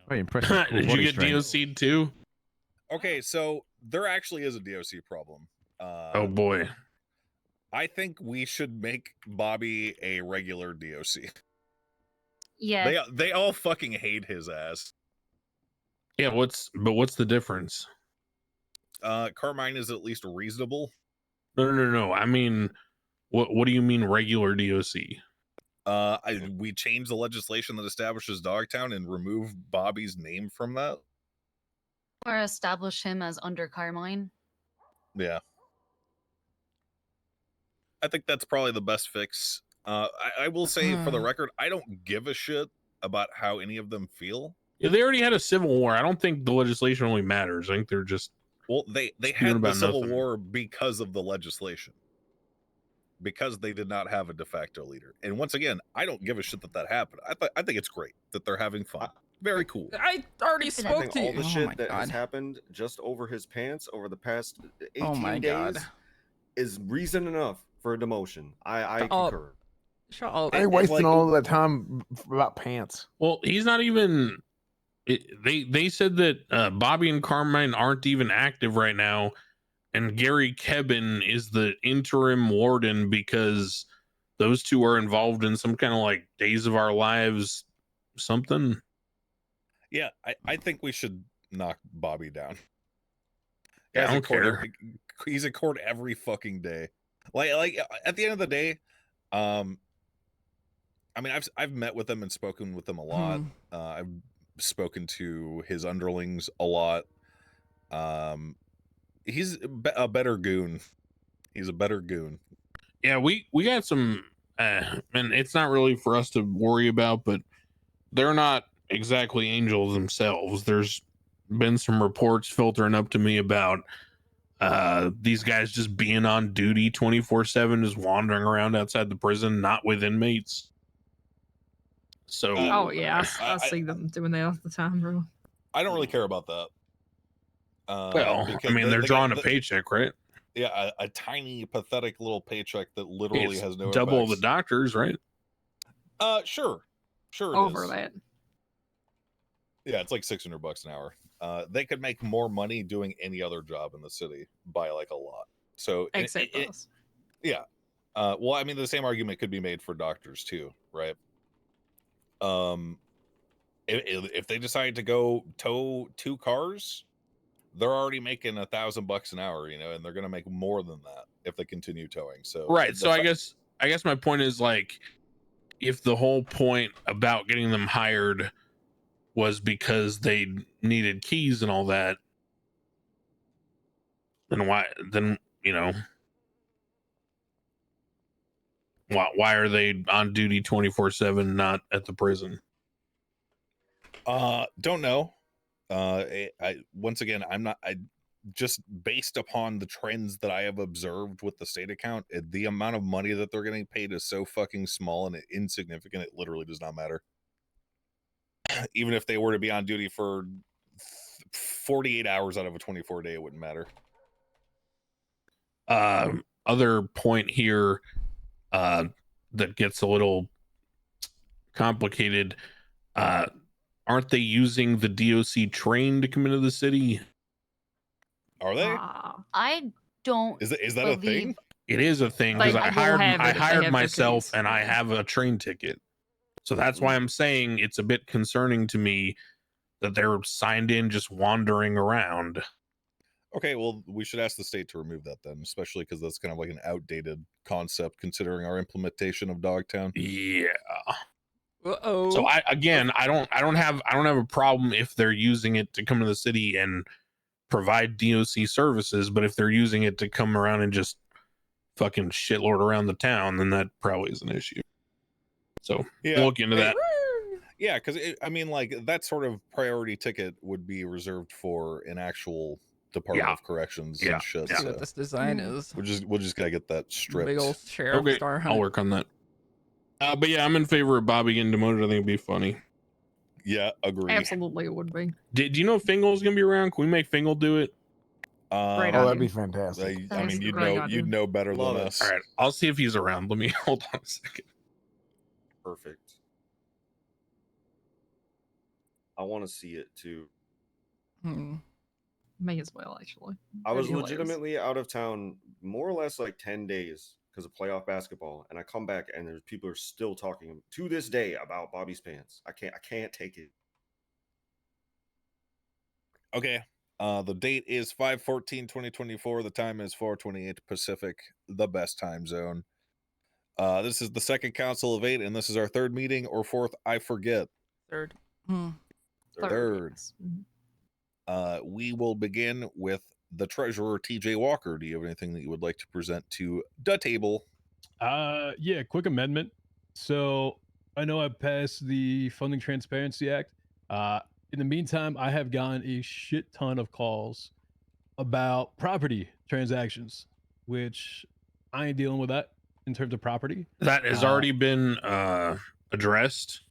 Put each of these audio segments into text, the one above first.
Very impressive. Cool Did you body get strength. DOC'd too? Okay, so there actually is a DOC problem. Oh boy. I think we should make Bobby a regular DOC. Yeah. They all fucking hate his ass. Yeah, what's the difference? Carmine is at least reasonable. No. I mean, what do you mean regular DOC? We changed the legislation that establishes Dogtown and remove Bobby's name from that. Or establish him as under Carmine. Yeah. I think that's probably the best fix. I will say for the record, I don't give a shit about how any of them feel. Yeah, they already had a civil war. I don't think the legislation really matters. I think they're just they spewing had the about civil nothing. war because of the legislation. Because they did not have a de facto leader. And once again, I don't give a shit that happened. I think it's great that they're having fun. Very cool. I already I spoke think to all you. the shit that has happened just over his pants over the past 18 days is reason enough for a demotion. I concur. Shut up. I ain't wasting all that time about pants. Well, he's not even. They said that Bobby and Carmine aren't even active right now, and Gary Kebin is the interim warden because those two are involved in some kind of like Days of Our Lives something. Yeah, I think we should knock Bobby down. Yeah, I don't care. He's in court every fucking day. Like at the end of the day, I mean, I've met with him and spoken with him a lot. I've spoken to his underlings a lot. He's a better goon. He's a better goon. Yeah, we got some, and it's not really for us to worry about, but they're not exactly angels themselves. There's been some reports filtering up to me about these guys just being on duty 24/7, just wandering around outside the prison, not with inmates. So, oh yeah, I see them doing that all the time, bro. I don't really care about that. Well, I mean, they're drawing a paycheck, right? Yeah, a tiny, pathetic little paycheck that literally has no double effects. the doctors, right? Sure. Over that. Yeah, it's like $600 an hour. They could make more money doing any other job in the city by like a lot. So except us. Yeah. Well, I mean, the same argument could be made for doctors too, right? If they decide to go tow 2 cars, they're already making $1,000 an hour, you know, and they're going to make more than that if they continue towing. So right. So I guess my point is, like, if the whole point about getting them hired was because they needed keys and all that, then you know, why are they on duty 24/7, not at the prison? Don't know. Once again, I just based upon the trends that I have observed with the state account, the amount of money that they're getting paid is so fucking small and insignificant. It literally does not matter. Even if they were to be on duty for 48 hours out of a 24-day, it wouldn't matter. Other point here that gets a little complicated. Aren't they using the DOC train to come into the city? Are they? I don't. Is that a thing? It is a thing because I hired myself and I have a train ticket. So that's why I'm saying it's a bit concerning to me that they're signed in just wandering around. Okay, well, we should ask the state to remove that then, especially because that's kind of like an outdated concept considering our implementation of Dogtown. Yeah. Uh-oh. So I don't have a problem if they're using it to come to the city and provide DOC services, but if they're using it to come around and just fucking shitlord around the town, then that probably is an issue. So we'll look into that. Yeah, because I mean, like, that sort of priority ticket would be reserved for an actual Department of Corrections and shit. See what this design is. We'll just gotta get that stripped. Big old sheriff star. I'll work on that. But yeah, I'm in favor of Bobby getting demoted. I think it'd be funny. Yeah, agree. Absolutely, it would be. Do you know if Fingal's gonna be around? Can we make Fingal do it? That'd be fantastic. I mean, you'd know better than us. All right, I'll see if he's around. Let me hold on a second. Perfect. I want to see it too. May as well, actually. I was legitimately out of town more or less like 10 days because of playoff basketball, and I come back and there's people are still talking to this day about Bobby's pants. I can't take it. Okay. The date is 5/14/2024. The time is 4:28 Pacific, the best time zone. This is the second council of 8, and this is our third meeting or fourth. I forget. Third. Third. We will begin with the treasurer, TJ Walker. Do you have anything that you would like to present to the table? Yeah, quick amendment. So I know I passed the Funding Transparency Act. In the meantime, I have gotten a shit ton of calls about property transactions, which I ain't dealing with that in terms of property. That has already been addressed.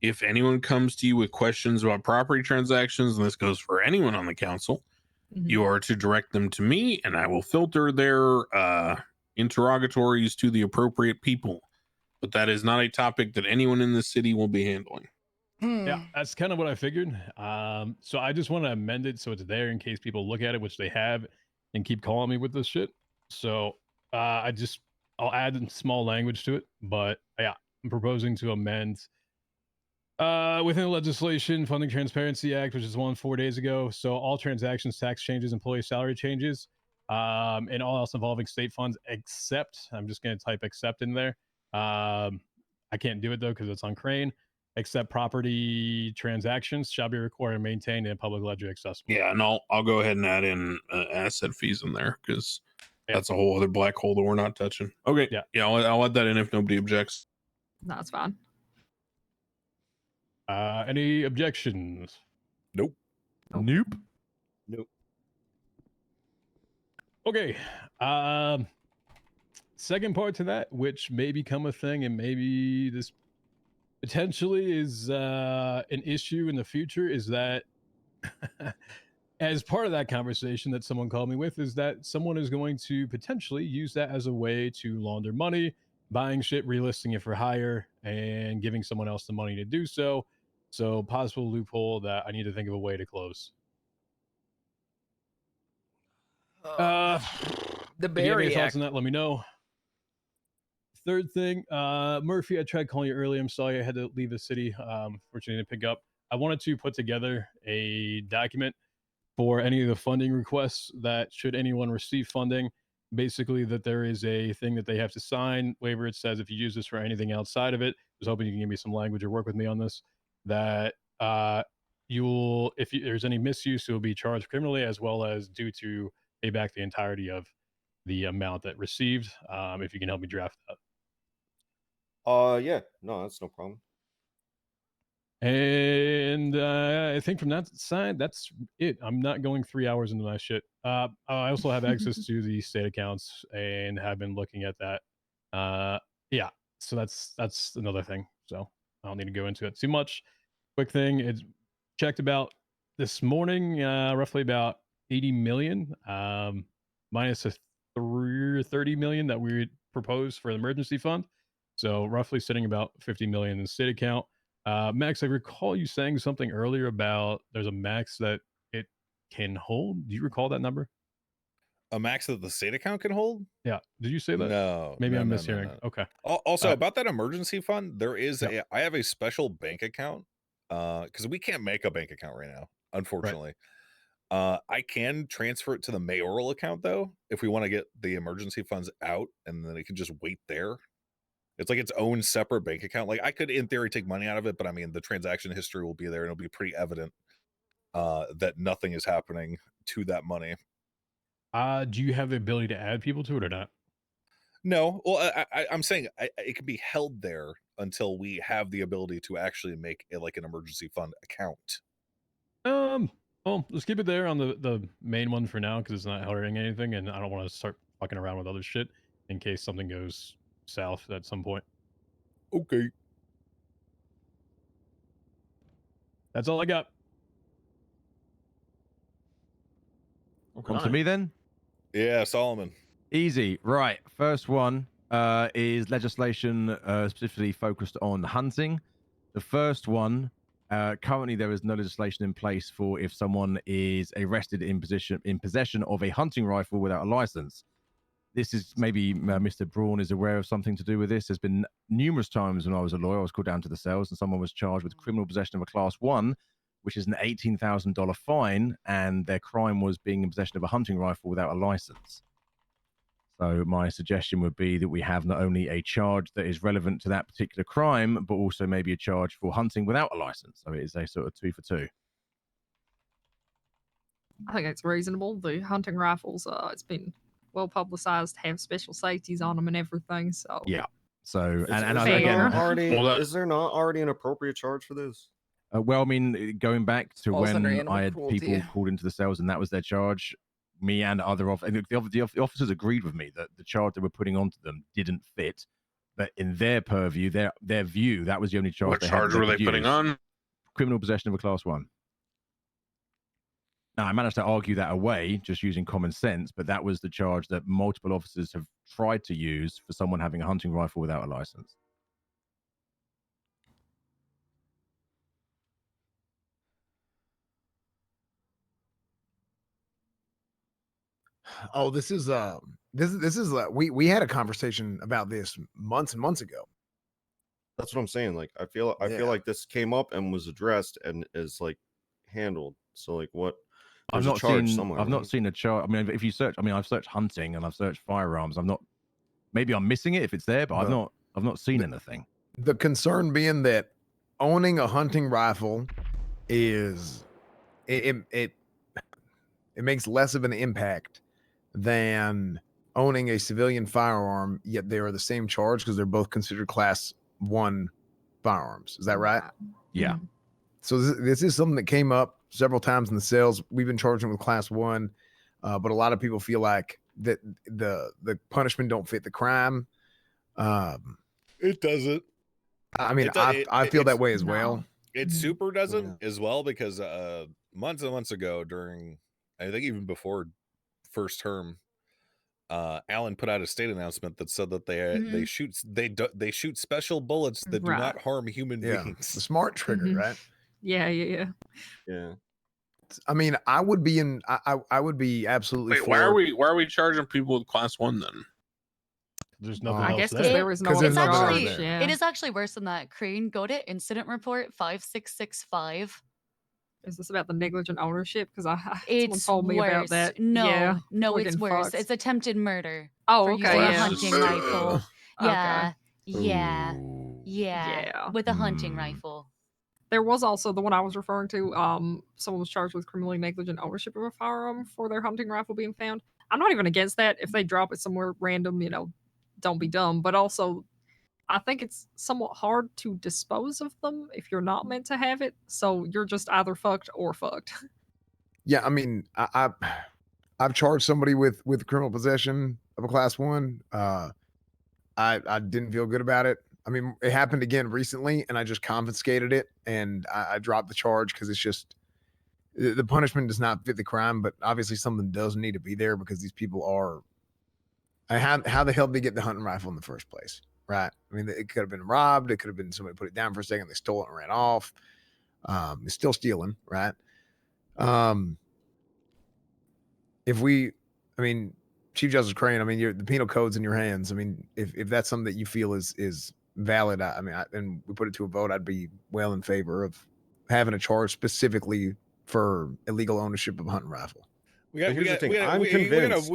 If anyone comes to you with questions about property transactions, and this goes for anyone on the council, you are to direct them to me, and I will filter their interrogatories to the appropriate people. But that is not a topic that anyone in the city will be handling. Yeah, that's kind of what I figured. So I just want to amend it so it's there in case people look at it, which they have, and keep calling me with this shit. So I'll add small language to it, but yeah, I'm proposing to amend within the legislation Funding Transparency Act, which is one 4 days ago. So all transactions, tax changes, employee salary changes, and all else involving state funds, except I'm just going to type "except" in there. I can't do it though because it's on Crane. Except property transactions shall be recorded and maintained in a public ledger accessible. Yeah, and I'll go ahead and add in asset fees in there because that's a whole other black hole that we're not touching. Okay, yeah, I'll add that in if nobody objects. No, it's fine. Any objections? Nope. Nope. Nope. Okay. Second part to that, which may become a thing, and maybe this potentially is an issue in the future, is that as part of that conversation that someone called me with, is that someone is going to potentially use that as a way to launder money, buying shit, relisting it for hire, and giving someone else the money to do so. So possible loophole that I need to think of a way to close. The if you have any Barry thoughts Act. on that, let me know. Third thing, Murphy, I tried calling you earlier. I'm sorry I had to leave the city. Fortunately, to pick up. I wanted to put together a document for any of the funding requests that should anyone receive funding, basically that there is a thing that they have to sign, waiver. It says if you use this for anything outside of it, I was hoping you can give me some language or work with me on this, that you'll, if there's any misuse, it will be charged criminally as well as due to pay back the entirety of the amount that received. If you can help me draft that. Yeah, no, that's no problem. And I think from that side, that's it. I'm not going 3 hours into my shit. I also have access to the state accounts and have been looking at that. Yeah, so that's another thing. So I don't need to go into it too much. Quick thing, it's checked about this morning, roughly about 80 million, minus a 30 million that we proposed for the emergency fund. So roughly sitting about 50 million in the state account. Max, I recall you saying something earlier about there's a max that it can hold. Do you recall that number? A max that the state account can hold? Yeah. Did you say that? No. Maybe no, I'm no, mishearing. no. Okay. Also, about that emergency fund, there is yeah. I have a special bank account because we can't make a bank account right now, unfortunately. Right. I can transfer it to the mayoral account though, if we want to get the emergency funds out, and then it can just wait there. It's like its own separate bank account. Like I could, in theory, take money out of it, but I mean, the transaction history will be there, and it'll be pretty evident that nothing is happening to that money. Do you have the ability to add people to it or not? No. Well, I'm saying it can be held there until we have the ability to actually make it like an emergency fund account. Well, let's keep it there on the main one for now because it's not hurting anything, and I don't want to start fucking around with other shit in case something goes south at some point. Okay. That's all I got. Okay. On to me then? Yeah, Solomon. Easy. Right. First one is legislation specifically focused on hunting. The first one Currently, there is no legislation in place for if someone is arrested in possession of a hunting rifle without a license. This is maybe Mr. Braun is aware of something to do with this. There's been numerous times when I was a lawyer, I was called down to the cells and someone was charged with criminal possession of a class 1, which is an $18,000 fine, and their crime was being in possession of a hunting rifle without a license. So my suggestion would be that we have not only a charge that is relevant to that particular crime, but also maybe a charge for hunting without a license. So it is a sort of 2 for 2. I think it's reasonable. The hunting rifles, it's been well publicized, have special safeties on them and everything. So yeah. So is there not already an appropriate charge for this? Well, I mean, going back to Falls under when animal I had cruelty. people called into the cells and that was their charge, me and other the officers agreed with me that the charge they were putting onto them didn't fit. But in their purview, their view, that was the only charge. What charge were they putting on? Criminal possession of a class 1. Now, I managed to argue that away just using common sense, but that was the charge that multiple officers have tried to use for someone having a hunting rifle without a license. Oh, this is we had a conversation about this months and months ago. That's what I'm saying. Like, I feel like this came up and was addressed and is like handled. So like, what? I've There's a not charge seen. somewhere, I've not right? seen a charge. I mean, if you search, I mean, I've searched hunting and I've searched firearms. I've not. Maybe I'm missing it if it's there, but I've not seen anything. The concern being that owning a hunting rifle is it makes less of an impact than owning a civilian firearm, yet they are the same charge because they're both considered class 1 firearms. Is that right? Yeah. So this is something that came up several times in the cells. We've been charging with class 1, but a lot of people feel like that the punishment don't fit the crime. It doesn't. I mean, I feel that way as well. It super doesn't as well because months and months ago, during I think even before first term, Alan put out a state announcement that said that they shoot special bullets that do not harm human beings. The smart trigger, right? Yeah. I mean, I would be absolutely. Wait, why are we charging people with class 1 then? There's nothing I else guess there. because there was no There's other nothing else charge. there. Yeah. It is actually worse than that. Crane, go to incident report 5665. Is this about the negligent ownership? Because someone It's told me worse. about that. No, Yeah, no, we're it's getting worse. fucked. It's attempted murder. Oh, for okay, using a yeah. hunting rifle. Yeah, yeah, Ooh. yeah. With a hunting rifle. There was also the one I was referring to. Someone was charged with criminally negligent ownership of a firearm for their hunting rifle being found. I'm not even against that. If they drop it somewhere random, don't be dumb. But also, I think it's somewhat hard to dispose of them if you're not meant to have it. So you're just either fucked or fucked. Yeah, I mean, I've charged somebody with criminal possession of a class 1. I didn't feel good about it. I mean, it happened again recently, and I just confiscated it and I dropped the charge because it's just the punishment does not fit the crime. But obviously, something does need to be there because these people are. How the hell did they get the hunting rifle in the first place? Right? I mean, it could have been robbed. It could have been somebody put it down for a second. They stole it and ran off. They're still stealing, right? Chief Justice Crane, I mean, the penal code's in your hands. I mean, if that's something that you feel is valid, and we put it to a vote, I'd be well in favor of having a charge specifically for illegal ownership of a hunting rifle. Here's the thing. I'm convinced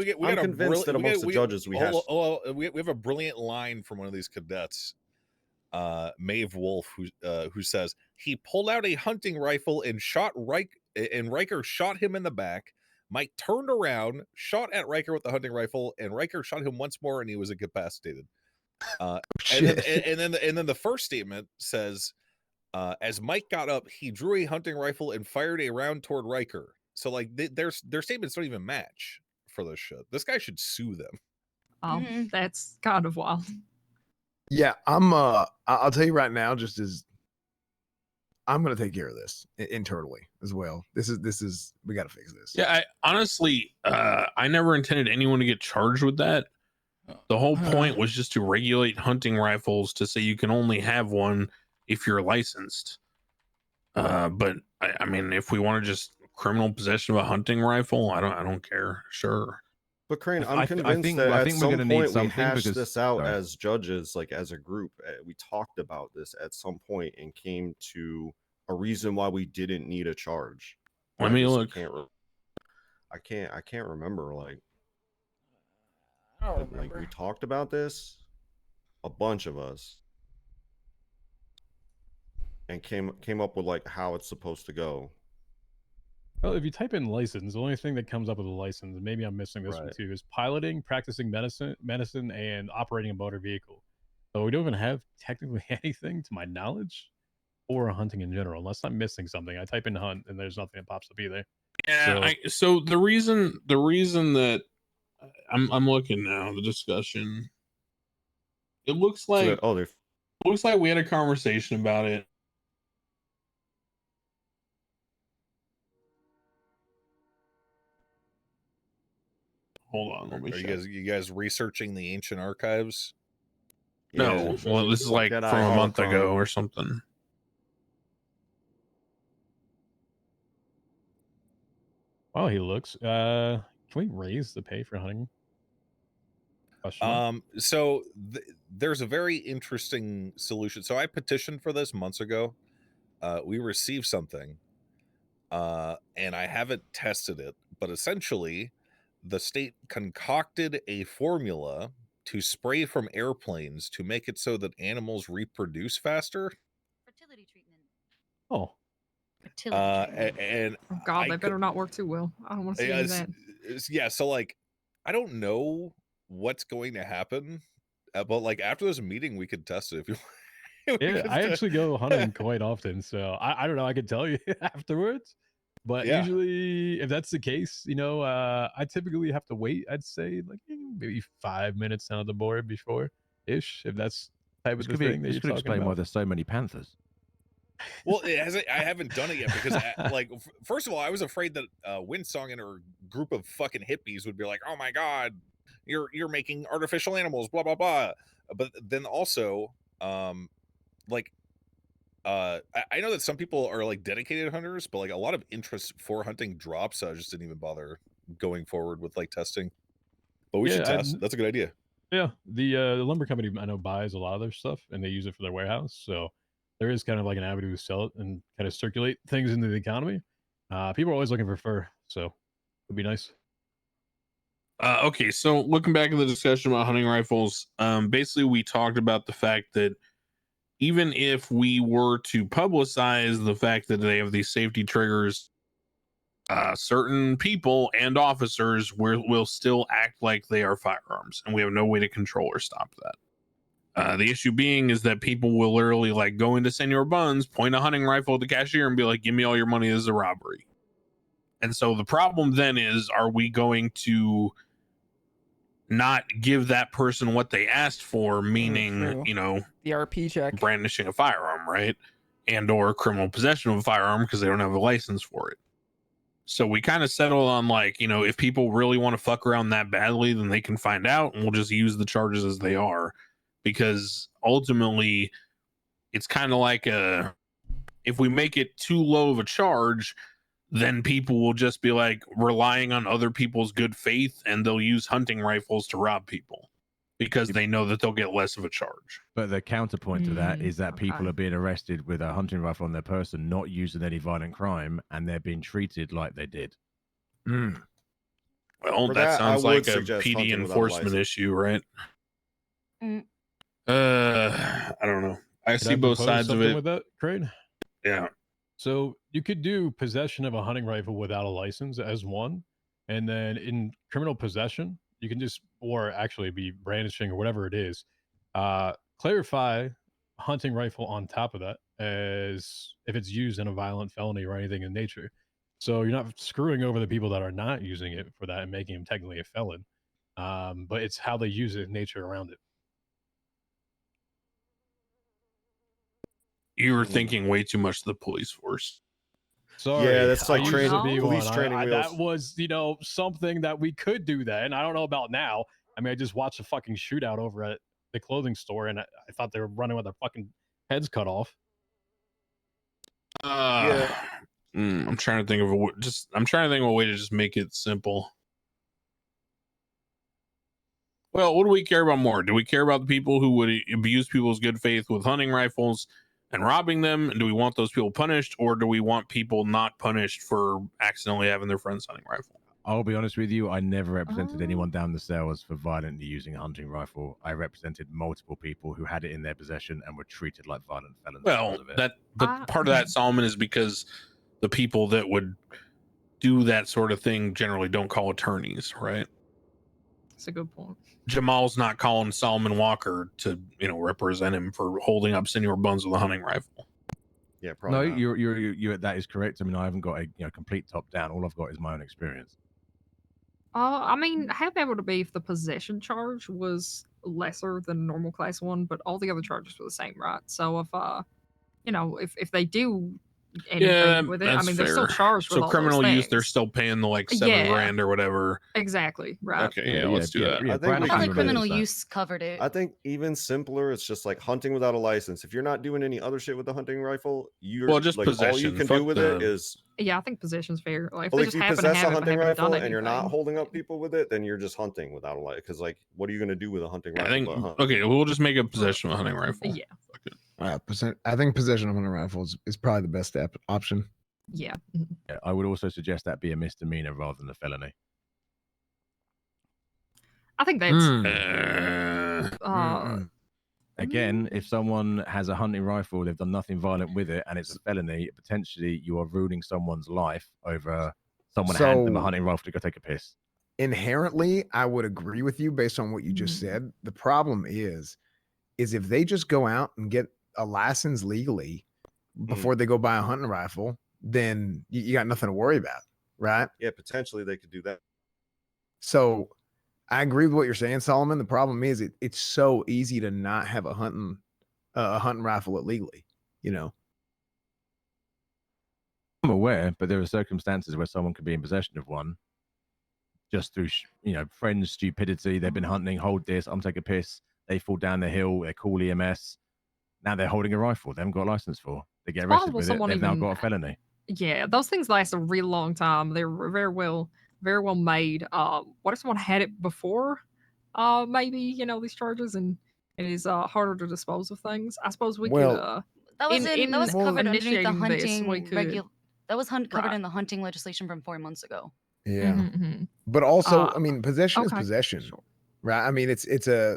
that amongst the judges we have a brilliant line from one of these cadets, Maeve Wolf, who says he pulled out a hunting rifle and shot Riker shot him in the back. Mike turned around, shot at Riker with the hunting rifle, and Riker shot him once more, and he was incapacitated. And then the first statement says, as Mike got up, he drew a hunting rifle and fired a round toward Riker. So like their statements don't even match for this shit. This guy should sue them. That's kind of wild. Yeah, I'll tell you right now, just as I'm going to take care of this internally as well. This is we got to fix this. Yeah, I never intended anyone to get charged with that. The whole point was just to regulate hunting rifles to say you can only have one if you're licensed. But I mean, if we want to just criminal possession of a hunting rifle, I don't care. Sure. But Crane, I'm I convinced think- that I at think we're some gonna need point we something hashed because- this out sorry. as judges, like as a group. We talked about this at some point and came to a reason why we didn't need a charge. Let me look. I can't remember. Like, I don't like remember. we talked about this, a bunch of us, and came up with like how it's supposed to go. Well, if you type in license, the only thing that comes up with a license, and maybe I'm missing this one Right. too, is piloting, practicing medicine, and operating a motor vehicle. So we don't even have technically anything, to my knowledge, for hunting in general, unless I'm missing something. I type in hunt, and there's nothing that pops up either. Yeah. So the reason that I'm looking now, the discussion, it looks So like that, looks like we had a conversation about it. Hold on, let me Are check. you guys researching the ancient archives? No, well, this is like Jedi from a month holocron. ago or something. Oh, he looks. Can we raise the pay for hunting? Question mark? So there's a very interesting solution. So I petitioned for this months ago. We received something, and I haven't tested it, but essentially the state concocted a formula to spray from airplanes to make it so that animals reproduce faster. Fertility treatment. Oh, Fertility treatment. And Oh God, I that better not work too well. I don't want to see any of that. yeah, so like I don't know what's going to happen, but like after this meeting we could test it if you yeah. I actually go hunting quite often, so I don't know. I could tell you afterwards, but Yeah. usually, if that's the case, I typically have to wait. I'd say like maybe 5 minutes down the board before ish, if that's type This of the thing that this you're could talking explain why about. there's so many panthers. Well, I haven't done it yet because like first of all I was afraid that Windsong and her group of fucking hippies would be like, oh my god, you're making artificial animals, blah blah blah. But then also like I know that some people are like dedicated hunters, but like a lot of interest for hunting drops, so I just didn't even bother going forward with like testing. But we should Yeah, test. That's a good idea. Yeah, the lumber company I know buys a lot of their stuff, and they use it for their warehouse. So there is kind of like an avenue to sell it and kind of circulate things into the economy. People are always looking for fur, so it'd be nice. Okay, so looking back at the discussion about hunting rifles, basically we talked about the fact that even if we were to publicize the fact that they have these safety triggers, certain people and officers will still act like they are firearms, and we have no way to control or stop that. The issue being is that people will literally like go into Senor Buns, point a hunting rifle at the cashier, and be like, "Give me all your money. This is a robbery." And so the problem then is, are we going to not give that person what they asked for, meaning, true. The RP check. brandishing a firearm, right? And or criminal possession of a firearm because they don't have a license for it. So we kind of settled on like, if people really want to fuck around that badly, then they can find out, and we'll just use the charges as they are, because ultimately it's kind of like if we make it too low of a charge, then people will just be like relying on other people's good faith, and they'll use hunting rifles to rob people because they know that they'll get less of a charge. But the counterpoint to that is that people okay. are being arrested with a hunting rifle on their person, not using any violent crime, and they're being treated like they did. Well, For that that, I sounds would like a suggest PD hunting without a enforcement license. issue, right? Mm. I don't know. I Could see both propose sides of something it. with that, Crane? Yeah. So you could do possession of a hunting rifle without a license as one, and then in criminal possession, you can just, or actually be brandishing or whatever it is, clarify hunting rifle on top of that as if it's used in a violent felony or anything in nature. So you're not screwing over the people that are not using it for that and making them technically a felon. But it's how they use it in nature around it. You were thinking way too much of the police force. Sorry, Yeah, that's like I used training to be police one. training That wheels. was, something that we could do that, and I don't know about now. I mean, I just watched a fucking shootout over at the clothing store, and I thought they were running with their fucking heads cut off. I'm trying to think of I'm trying to think of a way to just make it simple. Well, what do we care about more? Do we care about the people who would abuse people's good faith with hunting rifles and robbing them? And do we want those people punished, or do we want people not punished for accidentally having their friend's hunting rifle? I'll be honest with you, I never represented anyone down the cells for violently using a hunting rifle. I represented multiple people who had it in their possession and were treated like violent felons. Well, but part of that, Solomon, is because the people that would do that sort of thing generally don't call attorneys, right? That's a good point. Jamal's not calling Solomon Walker to, represent him for holding up Senor Buns with a hunting rifle. Yeah, probably. No, not. you're that is correct. I mean, I haven't got a complete top down. All I've got is my own experience. I mean, how bad would it be if the possession charge was lesser than normal class 1, but all the other charges were the same, right? So if they do anything with it, I mean, they're still charged with all criminal those use, they're things. still paying the $7,000 or whatever. Exactly, right. Okay, let's do that. I think I we thought can the criminal use covered it. I think even simpler, it's just like hunting without a license. If you're not doing any other shit with the hunting rifle, just like possession. all you can Fuck do with it is. Yeah, I think possession's fair. Like, if But they if just you happen to possess have a it, hunting but haven't rifle done and you're not anything. holding up people with it, then you're just hunting without a license. Because what are you going to do with a hunting rifle? I think but hunt? okay, we'll just make a possession of a hunting rifle. Yeah. I think possession of hunting rifles is probably the best option. Yeah. Yeah, I would also suggest that be a misdemeanor rather than a felony. I think that's Again, if someone has a hunting rifle, they've done nothing violent with it, and it's a felony, potentially you are ruining someone's life over someone handing them a hunting rifle to go take a piss. Inherently, I would agree with you based on what you just said. The problem is if they just go out and get a license legally before they go buy a hunting rifle, then you got nothing to worry about, right? Yeah, potentially they could do that. So I agree with what you're saying, Solomon. The problem is it's so easy to not have a hunting rifle illegally, I'm aware, but there are circumstances where someone could be in possession of one just through, friends' stupidity. They've been hunting, hold this, I'm taking a piss. They fall down the hill, they call EMS. Now they're holding a rifle they haven't got a license for. They get arrested with it. They've now got a felony. Yeah, those things last a real long time. They're very well made. What if someone had it before? Maybe these charges, and it is harder to dispose of things. I suppose we could. That was covered underneath the initiating this, hunting we could- That was covered Right. in the hunting legislation from 4 months ago. Yeah. But also, I mean, possession is okay. possession, Sure. right? I mean, it's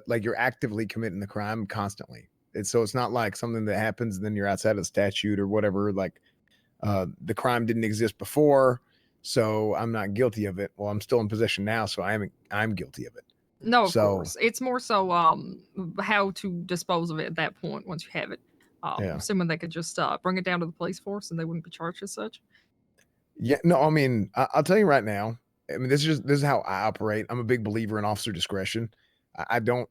like you're actively committing the crime constantly. It's not like something that happens and then you're outside of the statute or whatever. Like the crime didn't exist before, so I'm not guilty of it. Well, I'm still in possession now, so I'm guilty of it. No, of course. It's more so how to dispose of it at that point once you have it. Assuming they could just bring it down to the police force and they wouldn't be charged as such. Yeah, no, I mean, I'll tell you right now. I mean, this is how I operate. I'm a big believer in officer discretion. I don't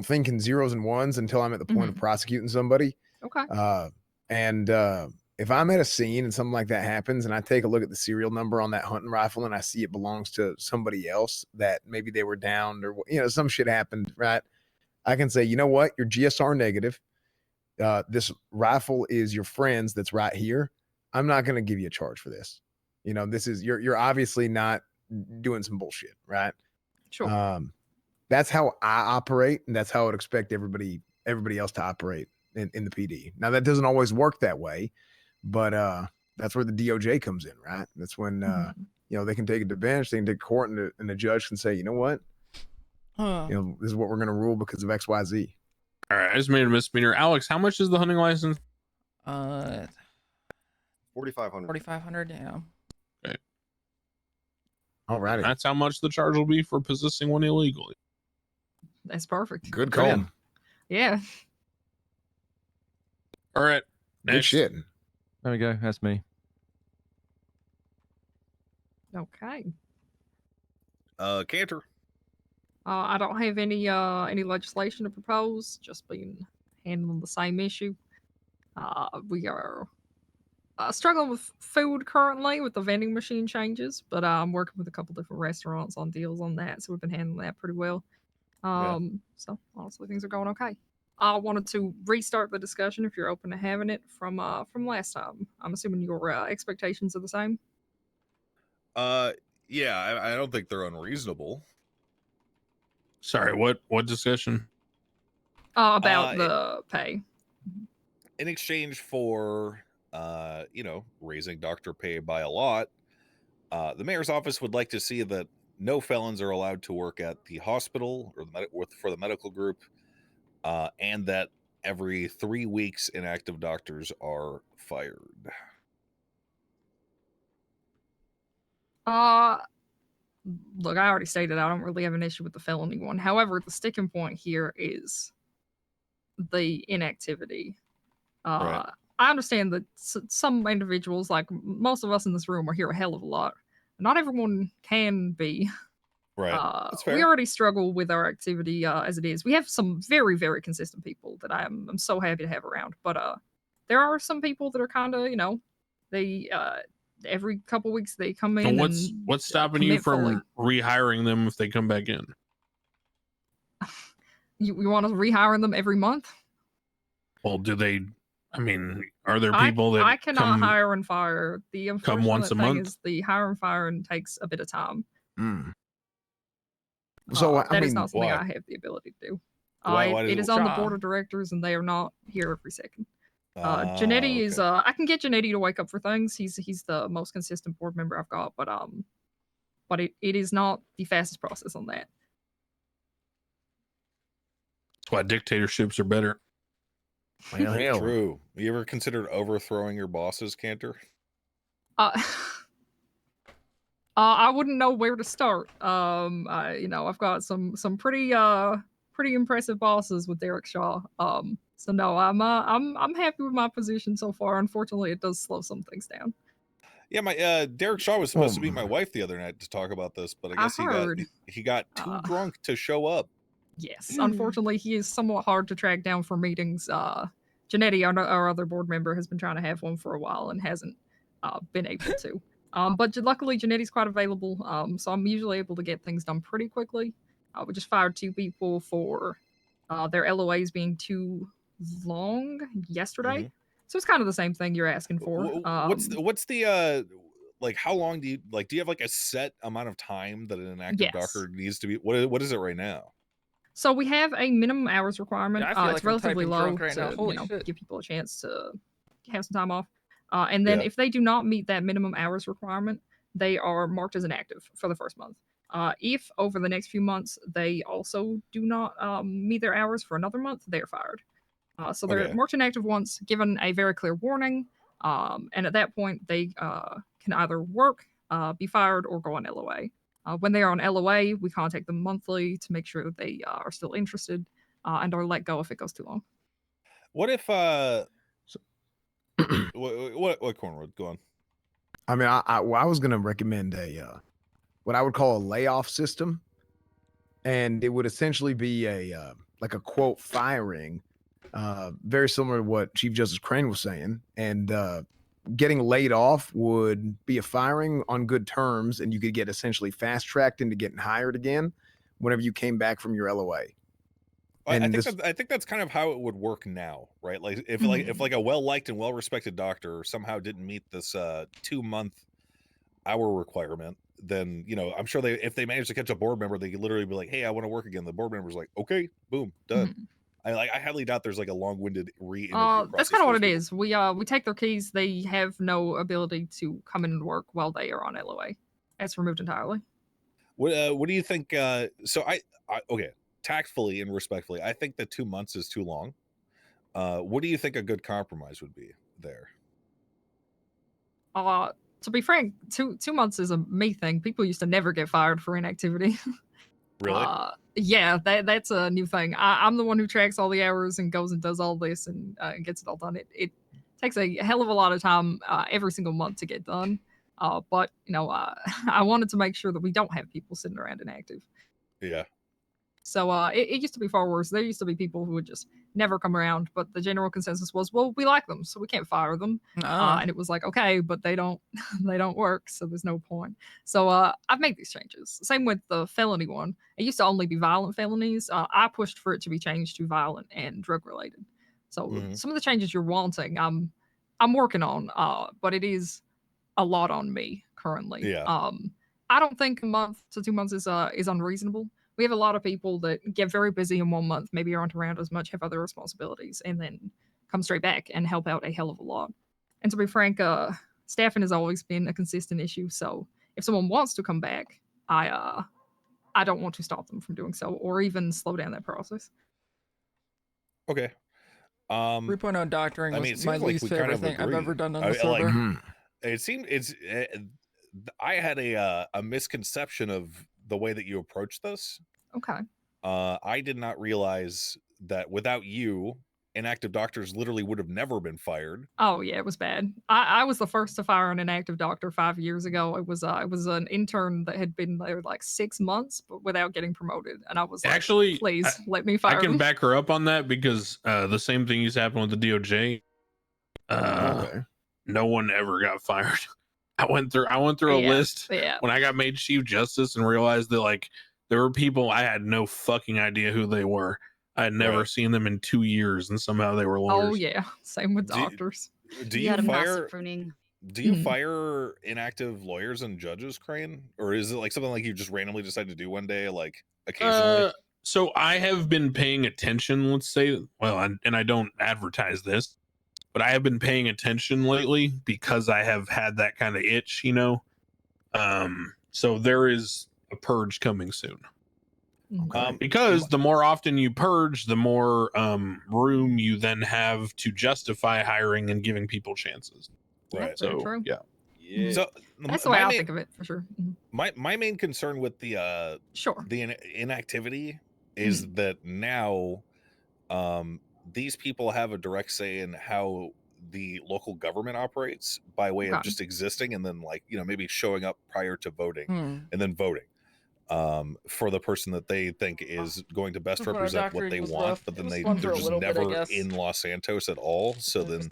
think in zeros and ones until I'm at the point of prosecuting somebody. Okay. If I'm at a scene and something like that happens and I take a look at the serial number on that hunting rifle and I see it belongs to somebody else that maybe they were downed or some shit happened, right? I can say, you know what, you're GSR negative. This rifle is your friend's that's right here. I'm not going to give you a charge for this. This is you're obviously not doing some bullshit, right? Sure. That's how I operate, and that's how I would expect everybody else to operate in the PD. Now that doesn't always work that way, but that's where the DOJ comes in, right? That's when they can take it to bench, they can take court, and the judge can say, you know what, this is what we're going to rule because of XYZ. All right, I just made a misdemeanor. Alex, how much is the hunting license? 4,500. 4,500. Yeah. Okay. All righty. That's how much the charge will be for possessing one illegally. That's perfect. Good call. Yeah. All right. Good Next. shit. There we go. That's me. Okay. Cantor. I don't have any legislation to propose. Just been handling the same issue. We are struggling with food currently with the vending machine changes, but I'm working with a couple different restaurants on deals on that, so we've been handling that pretty well. So honestly, things are going okay. I wanted to restart the discussion if you're open to having it from last time. I'm assuming your expectations are the same. Yeah, I don't think they're unreasonable. Sorry, what discussion? About the pay. In exchange for raising doctor pay by a lot, the mayor's office would like to see that no felons are allowed to work at the hospital or for the medical group, and that every 3 weeks inactive doctors are fired. Look, I already stated I don't really have an issue with the felony one. However, the sticking point here is the inactivity. Right. I understand that some individuals, like most of us in this room, are here a hell of a lot. Not everyone can be. Right. That's fair. We already struggle with our activity as it is. We have some very, very consistent people that I'm so happy to have around. But there are some people that are kind of, they every couple weeks they come in. And what's stopping you from rehiring them if they come back in? You want us rehiring them every month? Well, do they? I mean, are there people that I cannot hire and fire? The unfortunate once a thing month? is the hire and firing takes a bit of time. So that is not something I have the ability to do. It is on the board of directors, and they are not here every second. Janetti is. I can get Janetti to wake up for things. He's the most consistent board member I've got, but it is not the fastest process on that. That's why dictatorships are better. Well, true. You ever considered overthrowing your bosses, Cantor? I wouldn't know where to start. I've got some pretty impressive bosses with Derek Shaw. So no, I'm happy with my position so far. Unfortunately, it does slow some things down. Yeah, my Derek Shaw was supposed to meet my wife the other night to talk about this, but I guess he got too drunk to show up. Yes, unfortunately, he is somewhat hard to track down for meetings. Janetti, our other board member, has been trying to have one for a while and hasn't been able to. But luckily, Janetti's quite available, so I'm usually able to get things done pretty quickly. We just fired 2 people for their LOAs being too long yesterday. So it's kind of the same thing you're asking for. What's the like? How long do you have like a set amount of time that an active doctor needs to be? What is it right now? So we have a minimum hours requirement. It's relatively low to give people a chance to have some time off. And then if they do not meet that minimum hours requirement, they are marked as inactive for the first month. If over the next few months they also do not meet their hours for another month, they are fired. So they're marked inactive once, given a very clear warning, and at that point they can either work, be fired, or go on LOA. When they are on LOA, we contact them monthly to make sure that they are still interested and are let go if it goes too long. What if what Cornwood? Go on. I mean, I was going to recommend what I would call a layoff system, and it would essentially be a quote firing, very similar to what Chief Justice Crane was saying, and getting laid off would be a firing on good terms, and you could get essentially fast tracked into getting hired again whenever you came back from your LOA. I think that's kind of how it would work now, right? Like if a well-liked and well-respected doctor somehow didn't meet this 2-month hour requirement, then I'm sure if they managed to catch a board member, they could literally be like, "Hey, I want to work again." The board member's like, "Okay, boom, done." I highly doubt there's like a long-winded re-interview process. That's kind of what it is. We take their keys. They have no ability to come in and work while they are on LOA. It's removed entirely. What do you think? So okay, tactfully and respectfully, I think that 2 months is too long. What do you think a good compromise would be there? To be frank, 2 months is a me thing. People used to never get fired for inactivity. Really? Yeah, that's a new thing. I'm the one who tracks all the hours and goes and does all this and gets it all done. It takes a hell of a lot of time every single month to get done. But I wanted to make sure that we don't have people sitting around inactive. Yeah. So it used to be far worse. There used to be people who would just never come around, but the general consensus was, well, we like them, so we can't fire them. And it was like, okay, but they don't they don't work, so there's no point. So I've made these changes. Same with the felony one. It used to only be violent felonies. I pushed for it to be changed to violent and drug related. So some of the changes you're wanting, I'm working on, but it is a lot on me currently. Yeah. I don't think a month to 2 months is unreasonable. We have a lot of people that get very busy in 1 month, maybe aren't around as much, have other responsibilities, and then come straight back and help out a hell of a lot. And to be frank, staffing has always been a consistent issue. So if someone wants to come back, I don't want to stop them from doing so, or even slow down that process. Okay. 3.0 doctoring was my least favorite thing I've ever done on the server. It seemed I had a misconception of the way that you approach this. Okay. I did not realize that without you, inactive doctors literally would have never been fired. Oh yeah, it was bad. I was the first to fire an inactive doctor 5 years ago. It was an intern that had been there like 6 months, but without getting promoted. And I was like, Actually, please let me fire I can him. back her up on that because the same thing used to happen with the DOJ. No one ever got fired. I went through a list when I got made Chief Justice and realized that like there were people I had no fucking idea who they were. I had never seen them in 2 years, and somehow they were lawyers. Oh yeah, same with doctors. Do you fire? Do you fire inactive lawyers and judges, Crane, or is it like something like you just randomly decide to do one day, like occasionally? So I have been paying attention. Let's say, well, and I don't advertise this, but I have been paying attention lately because I have had that kind of itch, you know. So there is a purge coming soon. Because the more often you purge, the more room you then have to justify hiring and giving people chances. Right. So true. Yeah. So that's the way I think of it for sure. My main concern with the inactivity is that now these people have a direct say in how the local government operates by way of just existing, and then like, you know, maybe showing up prior to voting and then voting for the person that they think is going to best represent what they want, but then they're just never in Los Santos at all. So then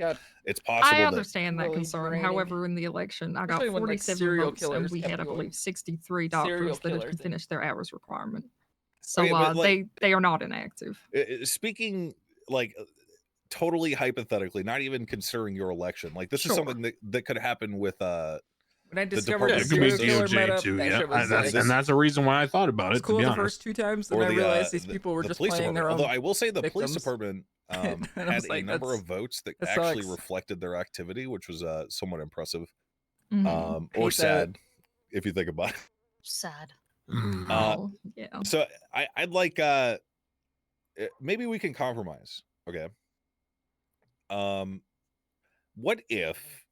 it's possible. I understand that concern. However, in the election, I got 47 votes, and we had, I believe, 63 doctors that had finished their hours requirement. So they are not inactive. Speaking like totally hypothetically, not even considering your election, like this is something that could happen with when I discovered the serial killer meta, too, and that's a reason why I thought about it. Cool, to be the honest. first 2 times, then I realized these people were just playing their own. Although I will say the victims. police department had a number of votes that actually reflected their activity, which was somewhat impressive, or sad, if you think about it. Sad. So I'd like maybe we can compromise. Okay. What if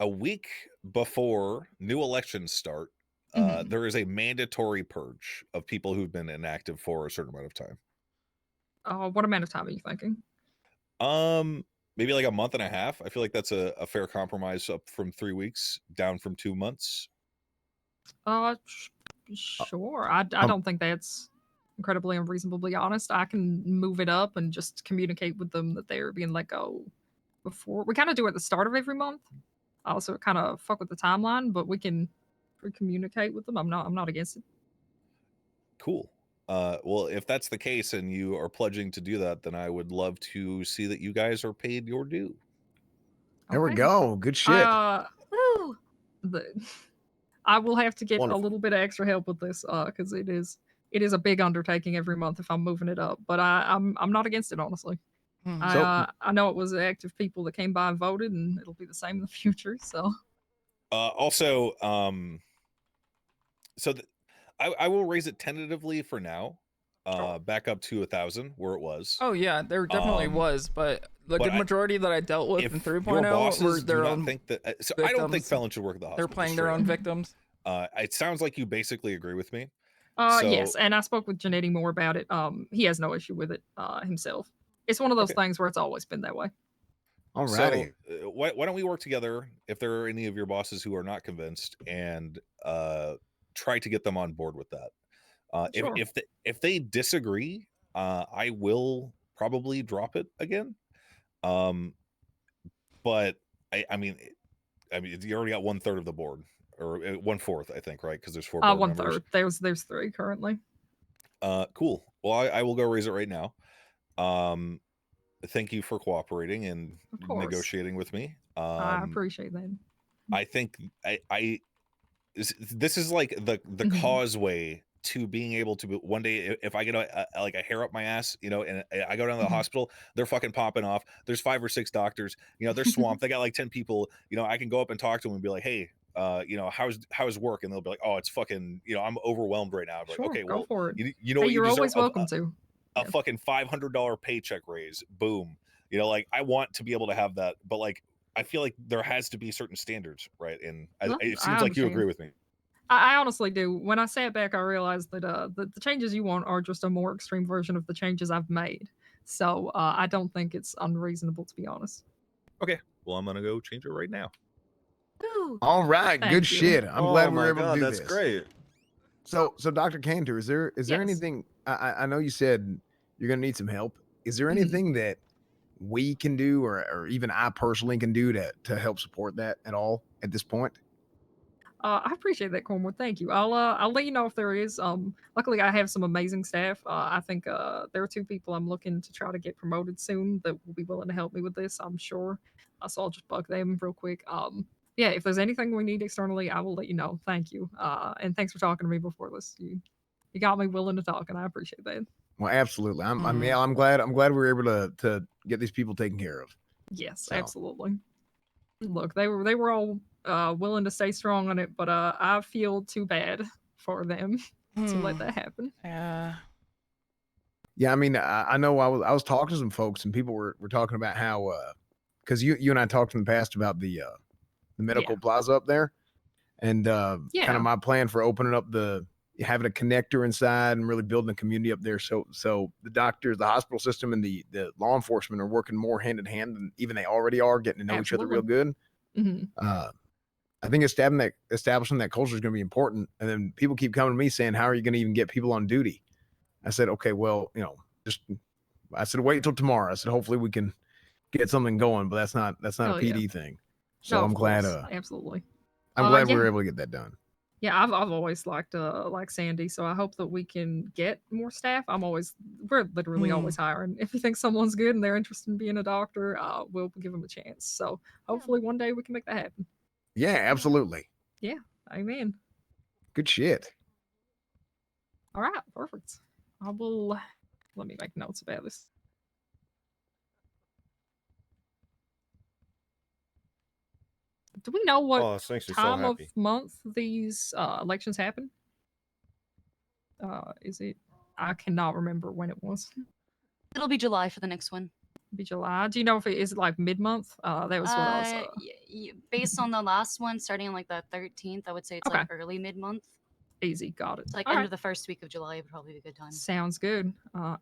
a week before new elections start, there is a mandatory purge of people who've been inactive for a certain amount of time? What amount of time are you thinking? Maybe like a month and a half. I feel like that's a fair compromise, up from 3 weeks, down from 2 months. Sure. I don't think that's incredibly unreasonable, to be honest. I can move it up and just communicate with them that they're being let go before. We kind of do it at the start of every month. Also, kind of fuck with the timeline, but we can communicate with them. I'm not against it. Cool. Well, if that's the case and you are pledging to do that, then I would love to see that you guys are paid your due. There we go. Good shit. I will have to get a little bit of extra help with this because it is a big undertaking every month if I'm moving it up. But I'm not against it, honestly. I know it was active people that came by and voted, and it'll be the same in the future. So also, I will raise it tentatively for now, back up to 1,000 where it was. Oh yeah, there definitely was, but the good majority that I dealt with in 3.0 were their own. Think that, so I don't think Felon should work at the hospital. They're playing their own victims. It sounds like you basically agree with me. Yes, and I spoke with Janetti more about it. He has no issue with it himself. It's one of those things where it's always been that way. Alrighty. So, why don't we work together, if there are any of your bosses who are not convinced, and try to get them on board with that. If Sure. if they disagree, I will probably drop it again. But I mean, you already got 1/3 of the board, or 1/4, I think, right? Because there's 4 board members. 1/3. There's 3 currently. Cool. Well, I will go raise it right now. Thank you for cooperating and Of course. negotiating with me. I appreciate that. I think this is like the causeway to being able to one day, if I get like a hair up my ass, you know, and I go down to the hospital, they're fucking popping off. There's 5 or 6 doctors, you know, they're swamped. They got like 10 people, you know, I can go up and talk to them and be like, hey, you know, how's work? And they'll be like, oh, it's fucking, you know, I'm overwhelmed right now. I'm like, Sure, okay, go well, for it. you know Hey, what, you you're deserve always welcome to. a fucking $500 paycheck raise. Boom. You know, like I want to be able to have that, but like I feel like there has to be certain standards, right? And it seems like you agree with me. I honestly do. When I sat back, I realized that the changes you want are just a more extreme version of the changes I've made. So I don't think it's unreasonable, to be honest. Okay, well, I'm gonna go change it right now. All right, Thank good you. shit. I'm glad we were able to do that's this. great. So Dr. Cantor, is there Yes. anything? I know you said you're gonna need some help. Is there anything that we can do, or even I personally can do to help support that at all at this point? I appreciate that, Cornwood. Thank you. I'll let you know if there is. Luckily, I have some amazing staff. I think there are 2 people I'm looking to try to get promoted soon that will be willing to help me with this, I'm sure. So I'll just bug them real quick. Yeah, if there's anything we need externally, I will let you know. Thank you. And thanks for talking to me before this. You got me willing to talk, and I appreciate that. Well, absolutely. I'm glad we were able to get these people taken care of. Yes, So. absolutely. Look, they were all willing to stay strong on it, but I feel too bad for them to let that happen. Yeah. Yeah, I mean, I know I was talking to some folks, and people were talking about how because you and I talked in the past about the medical plaza up there, and kind of my plan for opening up having a connector inside and really building a community up there. So the doctors, the hospital system, and the law enforcement are working more hand in hand than even they already are, getting to know each other real good. I think establishing that culture is going to be important. And then people keep coming to me saying, how are you going to even get people on duty? I said, okay, well, you know, I said, wait until tomorrow. I said, hopefully we can get something going, but that's not a PD thing. So No, I'm glad. Absolutely. I'm glad we were able to get that done. Yeah, I've always liked Sandy, so I hope that we can get more staff. We're literally always hiring. If you think someone's good and they're interested in being a doctor, we'll give them a chance. So hopefully one day we can make that happen. Yeah, absolutely. Yeah, amen. Good shit. All right, perfect. Let me make notes about this. Do we know what time of month these elections happen? Is it? I cannot remember when it was. It'll be July for the next one. Be July. Do you know if it is like mid-month? That was what I was. Based on the last one, starting on like the 13th, I would say it's like early mid-month. Easy, got it. It's like end of the first week of July would probably be a good time. Sounds good.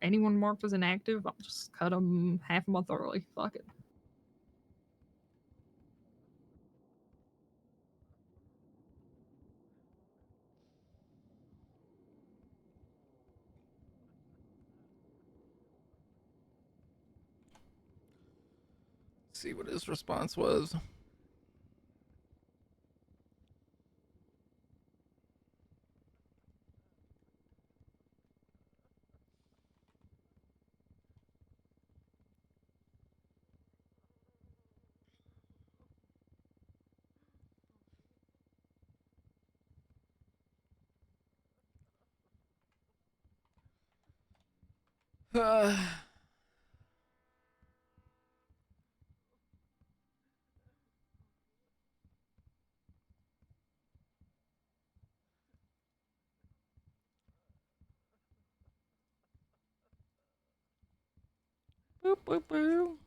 Anyone marked as inactive, I'll just cut them half a month early. Fuck it. See what his response was. Boop, boop, boop.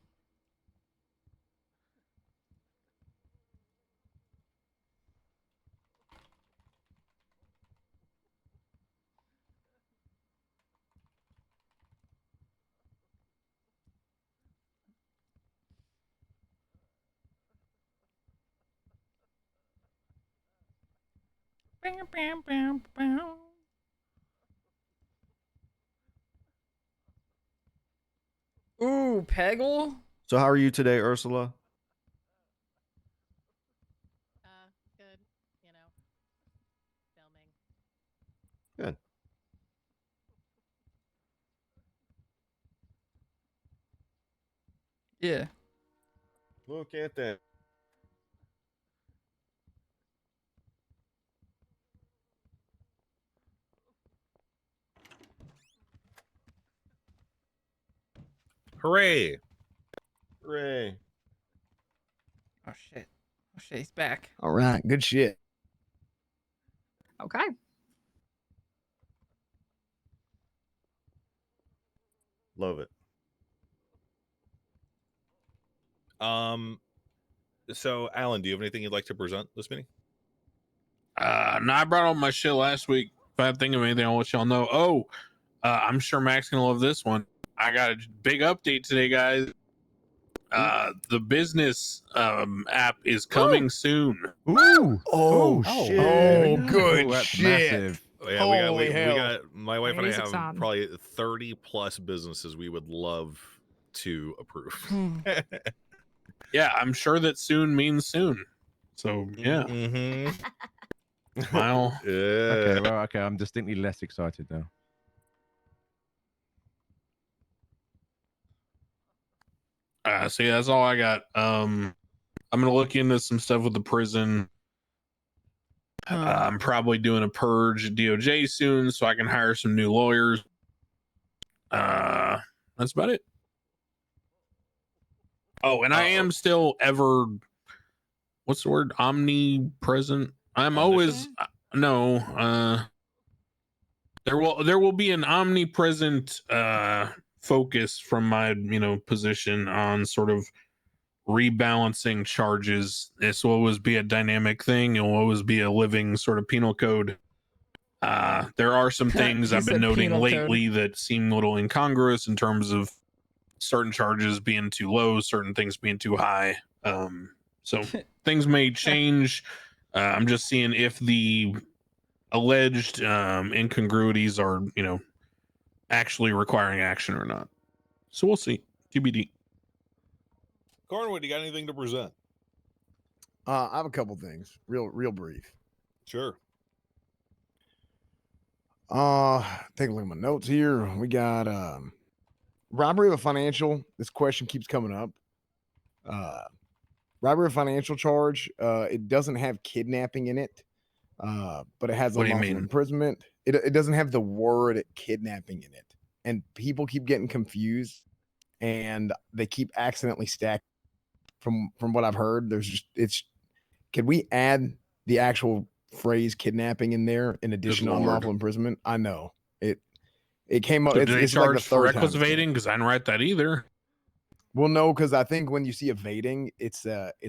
Bam, bam, bam, bam. Peggle. So how are you today, Ursula? Good. You know, filming. Good. Yeah. Look at that. Hooray! Hooray. Oh shit. Oh shit, he's back. All right, good shit. Okay. Love it. So Alan, do you have anything you'd like to present this meeting? No, I brought up my shit last week. If I think of anything, I'll let y'all know. Oh, I'm sure Mac's gonna love this one. I got a big update today, guys. The business app is coming soon. Ooh. Oh, Oh, shit. Very nice. good That's shit. massive. Yeah, Holy we hell. got my wife and I He's have excited. probably 30 plus businesses we would love to approve. Yeah, I'm sure that soon means soon. So yeah, Mm-hmm. smile. Yeah. Okay, well, okay. I'm distinctly less excited now. So yeah, that's all I got. I'm gonna look into some stuff with the prison. I'm probably doing a purge at DOJ soon, so I can hire some new lawyers. That's about it. Oh, and I am still what's the word? Omnipresent. I'm always there will be an omnipresent focus from my position on sort of rebalancing charges. This will always be a dynamic thing. It will always be a living sort of penal code. There are some things You I've been said noting penal code. lately that seem a little incongruous in terms of certain charges being too low, certain things being too high. So things may change. I'm just seeing if the alleged incongruities are, actually requiring action or not. So we'll see. TBD. Cornwood, you got anything to present? I have a couple things, real brief. Sure. Take a look at my notes here. We got robbery of a financial. This question keeps coming up. Robbery of financial charge. It doesn't have kidnapping in it, but it has What do you unlawful mean? imprisonment. It doesn't have the word kidnapping in it, and people keep getting confused, and they keep accidentally stacking. From what I've heard, can we add the actual phrase kidnapping in there in addition to Lord. unlawful imprisonment? I know it came up. So It's, do they it's like the charge for third time reckless it's come up. evading? Because I didn't write that either. Well, no, because I think when you see evading, it's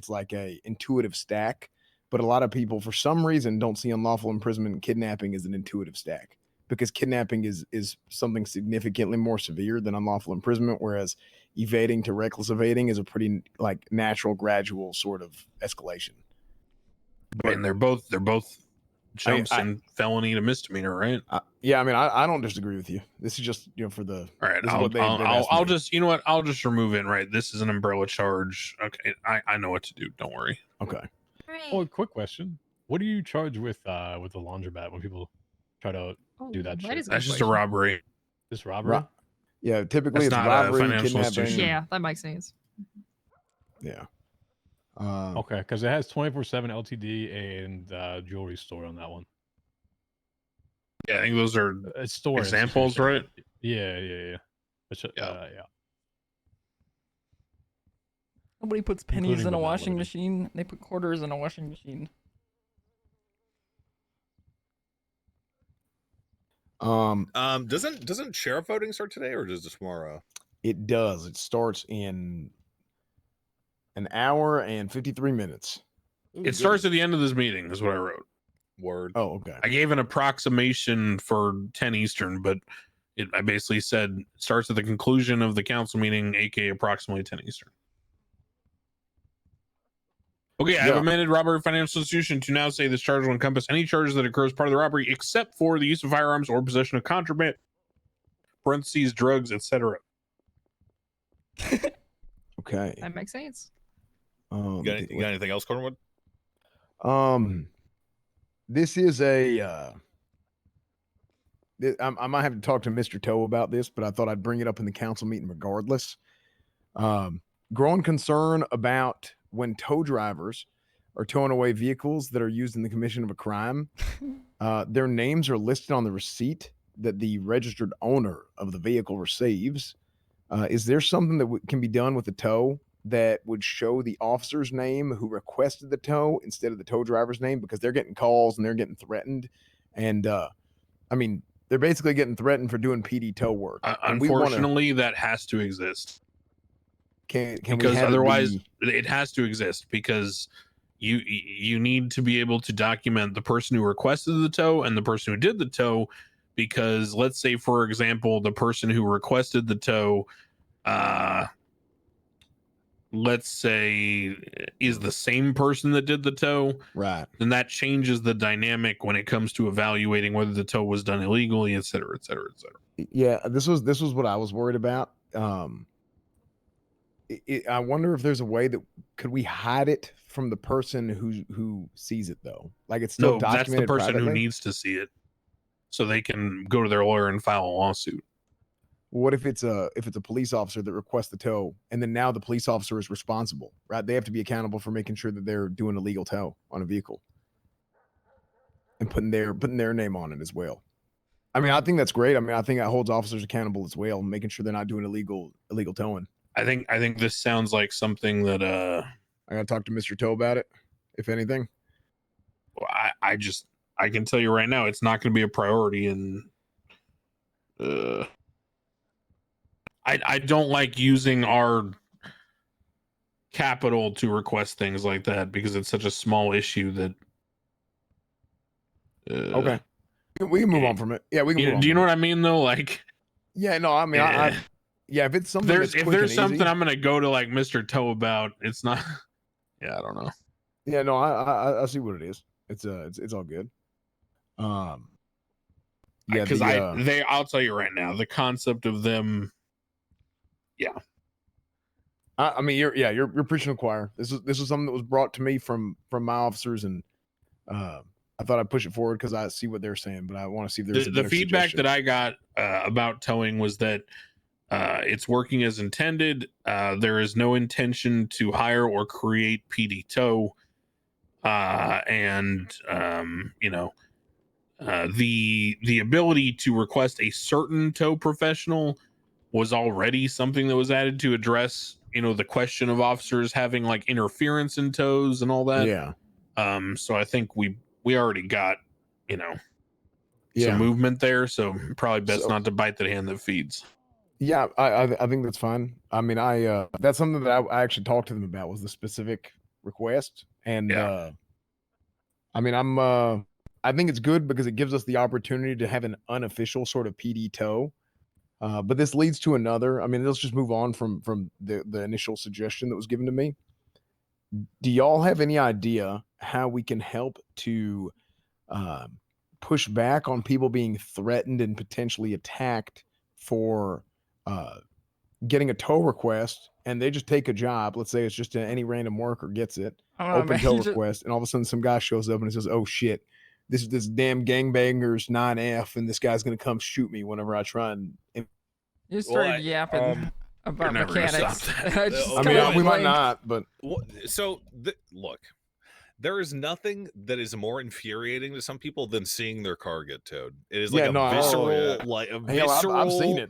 like a intuitive stack. But a lot of people, for some reason, don't see unlawful imprisonment and kidnapping as an intuitive stack, because kidnapping is something significantly more severe than unlawful imprisonment, whereas evading to reckless evading is a pretty like natural, gradual sort of escalation. I mean, they're both jumps in felony to misdemeanor, right? Yeah, I mean, I don't disagree with you. This is just for the. All right, this is what they've asked I'll me. just, you know what? I'll just remove it. Right, this is an umbrella charge. Okay, I know what to do. Don't worry. Okay. Oh, quick question. What do you charge with the laundromat when people try to do that shit? is a That's good just a question. robbery. Just robbery? Yeah, typically That's it's not a robbery, financial kidnapping. institution. Yeah, that makes sense. Yeah. Okay, because it has 24/7 LTD and jewelry store on that one. Yeah, I think those are It's store examples, institution. right? Yeah. Yeah. Nobody puts pennies Including in a but not washing limited. machine. They put quarters in a washing machine. Doesn't sheriff voting start today, or does it tomorrow? It does. It starts in an hour and 53 minutes. It starts at the end of this meeting, is what I wrote. Word. Oh, okay. I gave an approximation for 10 Eastern, but I basically said starts at the conclusion of the council meeting, aka approximately 10 Eastern. Okay, I have Yeah. amended robbery of financial institution to now say this charge will encompass any charges that occur as part of the robbery, except for the use of firearms or possession of contraband, parentheses, drugs, etc. Okay. That makes sense. You got anything else, Cornwood? This is a. I might have to talk to Mr. Toe about this, but I thought I'd bring it up in the council meeting regardless. Growing concern about when tow drivers are towing away vehicles that are used in the commission of a crime. Their names are listed on the receipt that the registered owner of the vehicle receives. Is there something that can be done with the tow that would show the officer's name who requested the tow instead of the tow driver's name? Because they're getting calls and they're getting threatened. And I mean, they're basically getting threatened for doing PD tow work. Unfortunately, that has to exist. Can because we have otherwise it has to exist, because you need to be able to document the person who requested the tow and the person who did the tow. Because let's say, for example, the person who requested the tow, let's say, is the same person that did the tow, right? Then that changes the dynamic when it comes to evaluating whether the tow was done illegally, et cetera, et cetera, et cetera. Yeah, this was what I was worried about. I wonder if there's a way that could we hide it from the person who sees it though. Like it's still documented. That's the person privately? who needs to see it, so they can go to their lawyer and file a lawsuit. What if it's a police officer that requests the tow, and then now the police officer is responsible, right? They have to be accountable for making sure that they're doing a legal tow on a vehicle and putting their name on it as well. I mean, I think that's great. I mean, I think that holds officers accountable as well, making sure they're not doing illegal towing. I think this sounds like something that I gotta talk to Mr. Toe about it, if anything. Well, I can tell you right now, it's not going to be a priority, and I don't like using our capital to request things like that because it's such a small issue that. Okay, we can move on from it. Yeah, we can. Move on do you know what I mean, though? Like, yeah, no, I mean, yeah, if it's something if there's something I'm gonna go to like Mr. Toe about, it's not. Yeah, I don't know. Yeah, no, I see what it is. It's all good. Yeah, because I'll tell you right now, the concept of them. Yeah. I mean, you're preaching to the choir. This is something that was brought to me from my officers, and I thought I'd push it forward because I see what they're saying, but I want to see if there's the feedback that I got about towing was that it's working as intended. There is no intention to hire or create PD tow, and the ability to request a certain tow professional was already something that was added to address, the question of officers having like interference in tows and all that. Yeah. So I think we already got, some movement there. So probably best not to bite the hand that feeds. Yeah, I think that's fine. I mean, that's something that I actually talked to them about, was the specific request. And I mean, I think it's good because it gives us the opportunity to have an unofficial sort of PD tow. But this leads to another. I mean, let's just move on from the initial suggestion that was given to me. Do y'all have any idea how we can help to push back on people being threatened and potentially attacked for getting a tow request, and they just take a job? Let's say it's just any random worker gets it, open tow request, and all of a sudden some guy shows up and says, "Oh shit, this is this damn gangbanger's 9F, and this guy's gonna come shoot me whenever I try and." You started yapping about mechanics. I mean, we might not, but so look, there is nothing that is more infuriating to some people than seeing their car get towed. It is like a visceral, like a visceral. I've seen it.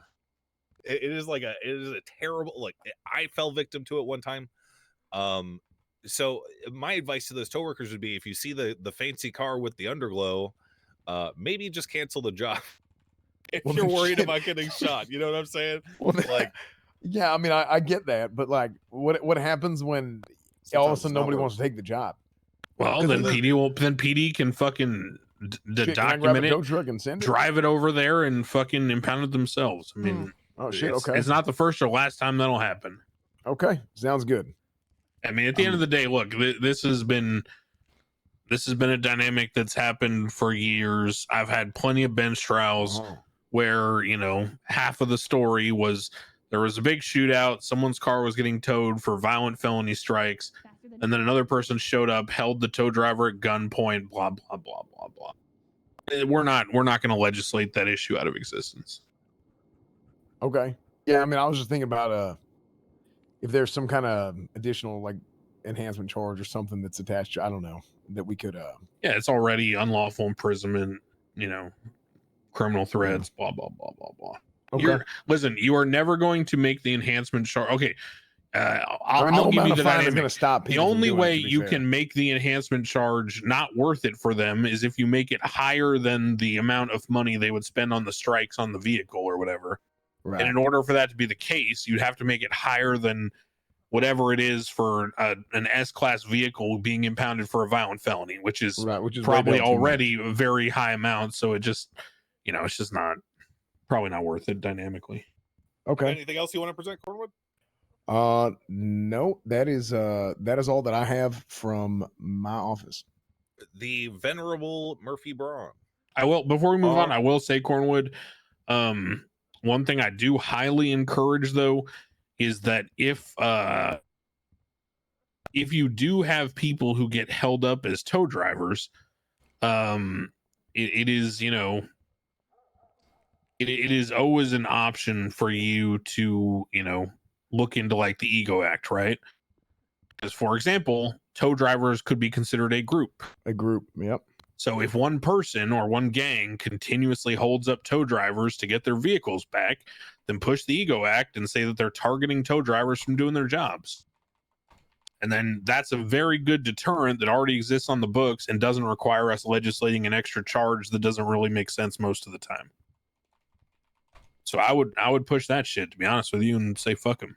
It is a terrible. Like, I fell victim to it one time. So my advice to those tow workers would be, if you see the fancy car with the underglow, maybe just cancel the job. If you're worried about getting shot, you know what I'm saying? Well, like, yeah, I mean, I get that, but like, what happens when all of a sudden nobody wants to take the job? Well, then PD can fucking document it, truck and send it, drive it over there, and fucking impound it themselves. I mean, oh shit, okay, it's not the first or last time that'll happen. Okay, sounds good. I mean, at the end of the day, look, this has been a dynamic that's happened for years. I've had plenty of bench trials where half of the story was there was a big shootout. Someone's car was getting towed for violent felony strikes. And then another person showed up, held the tow driver at gunpoint, blah, blah, blah, blah, blah. We're not going to legislate that issue out of existence. Okay. Yeah, I mean, I was just thinking about if there's some kind of additional like enhancement charge or something that's attached to, I don't know, that we could yeah, it's already unlawful imprisonment, you know, criminal threats, blah, blah, blah, blah, blah. Okay. Listen, you are never going to make the enhancement charge. Okay. I'll give you the dynamic. Going to stop the only way you can make the enhancement charge not worth it for them is if you make it higher than the amount of money they would spend on the strikes on the vehicle or whatever. Right. And in order for that to be the case, you'd have to make it higher than whatever it is for an S-class vehicle being impounded for a violent felony, which is probably already a very high amount. So it just, you know, it's just probably not worth it dynamically. Okay. Anything else you want to present, Cornwood? No, that is all that I have from my office. The venerable Murphy Braun. I will, before we move on, I will say, Cornwood, one thing I do highly encourage though is that if you do have people who get held up as tow drivers, it is, you know, it is always an option for you to, you know, look into like the Ego Act, right? Because, for example, tow drivers could be considered a group. Yep. So if one person or one gang continuously holds up tow drivers to get their vehicles back, then push the Ego Act and say that they're targeting tow drivers from doing their jobs. And then that's a very good deterrent that already exists on the books and doesn't require us legislating an extra charge that doesn't really make sense most of the time. So I would push that shit, to be honest with you, and say fuck him.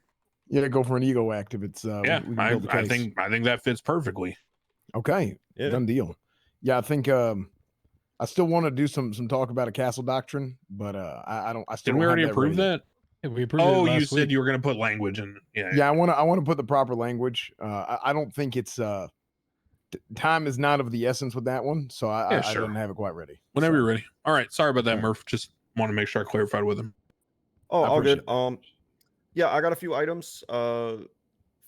Yeah, go for an Ego Act if it's yeah. I think that fits perfectly. Okay, done deal. Yeah, I think I still want to do some talk about a castle doctrine, but I don't. I still didn't we already approve that? Yeah, we approved. Oh, you said you were going to put language in. Yeah. I want to put the proper language. I don't think it's time is not of the essence with that one, so I don't have it quite ready. Whenever you're ready. All right, sorry about that, Murph. Just want to make sure I clarified with him. Oh, all good. Yeah, I got a few items.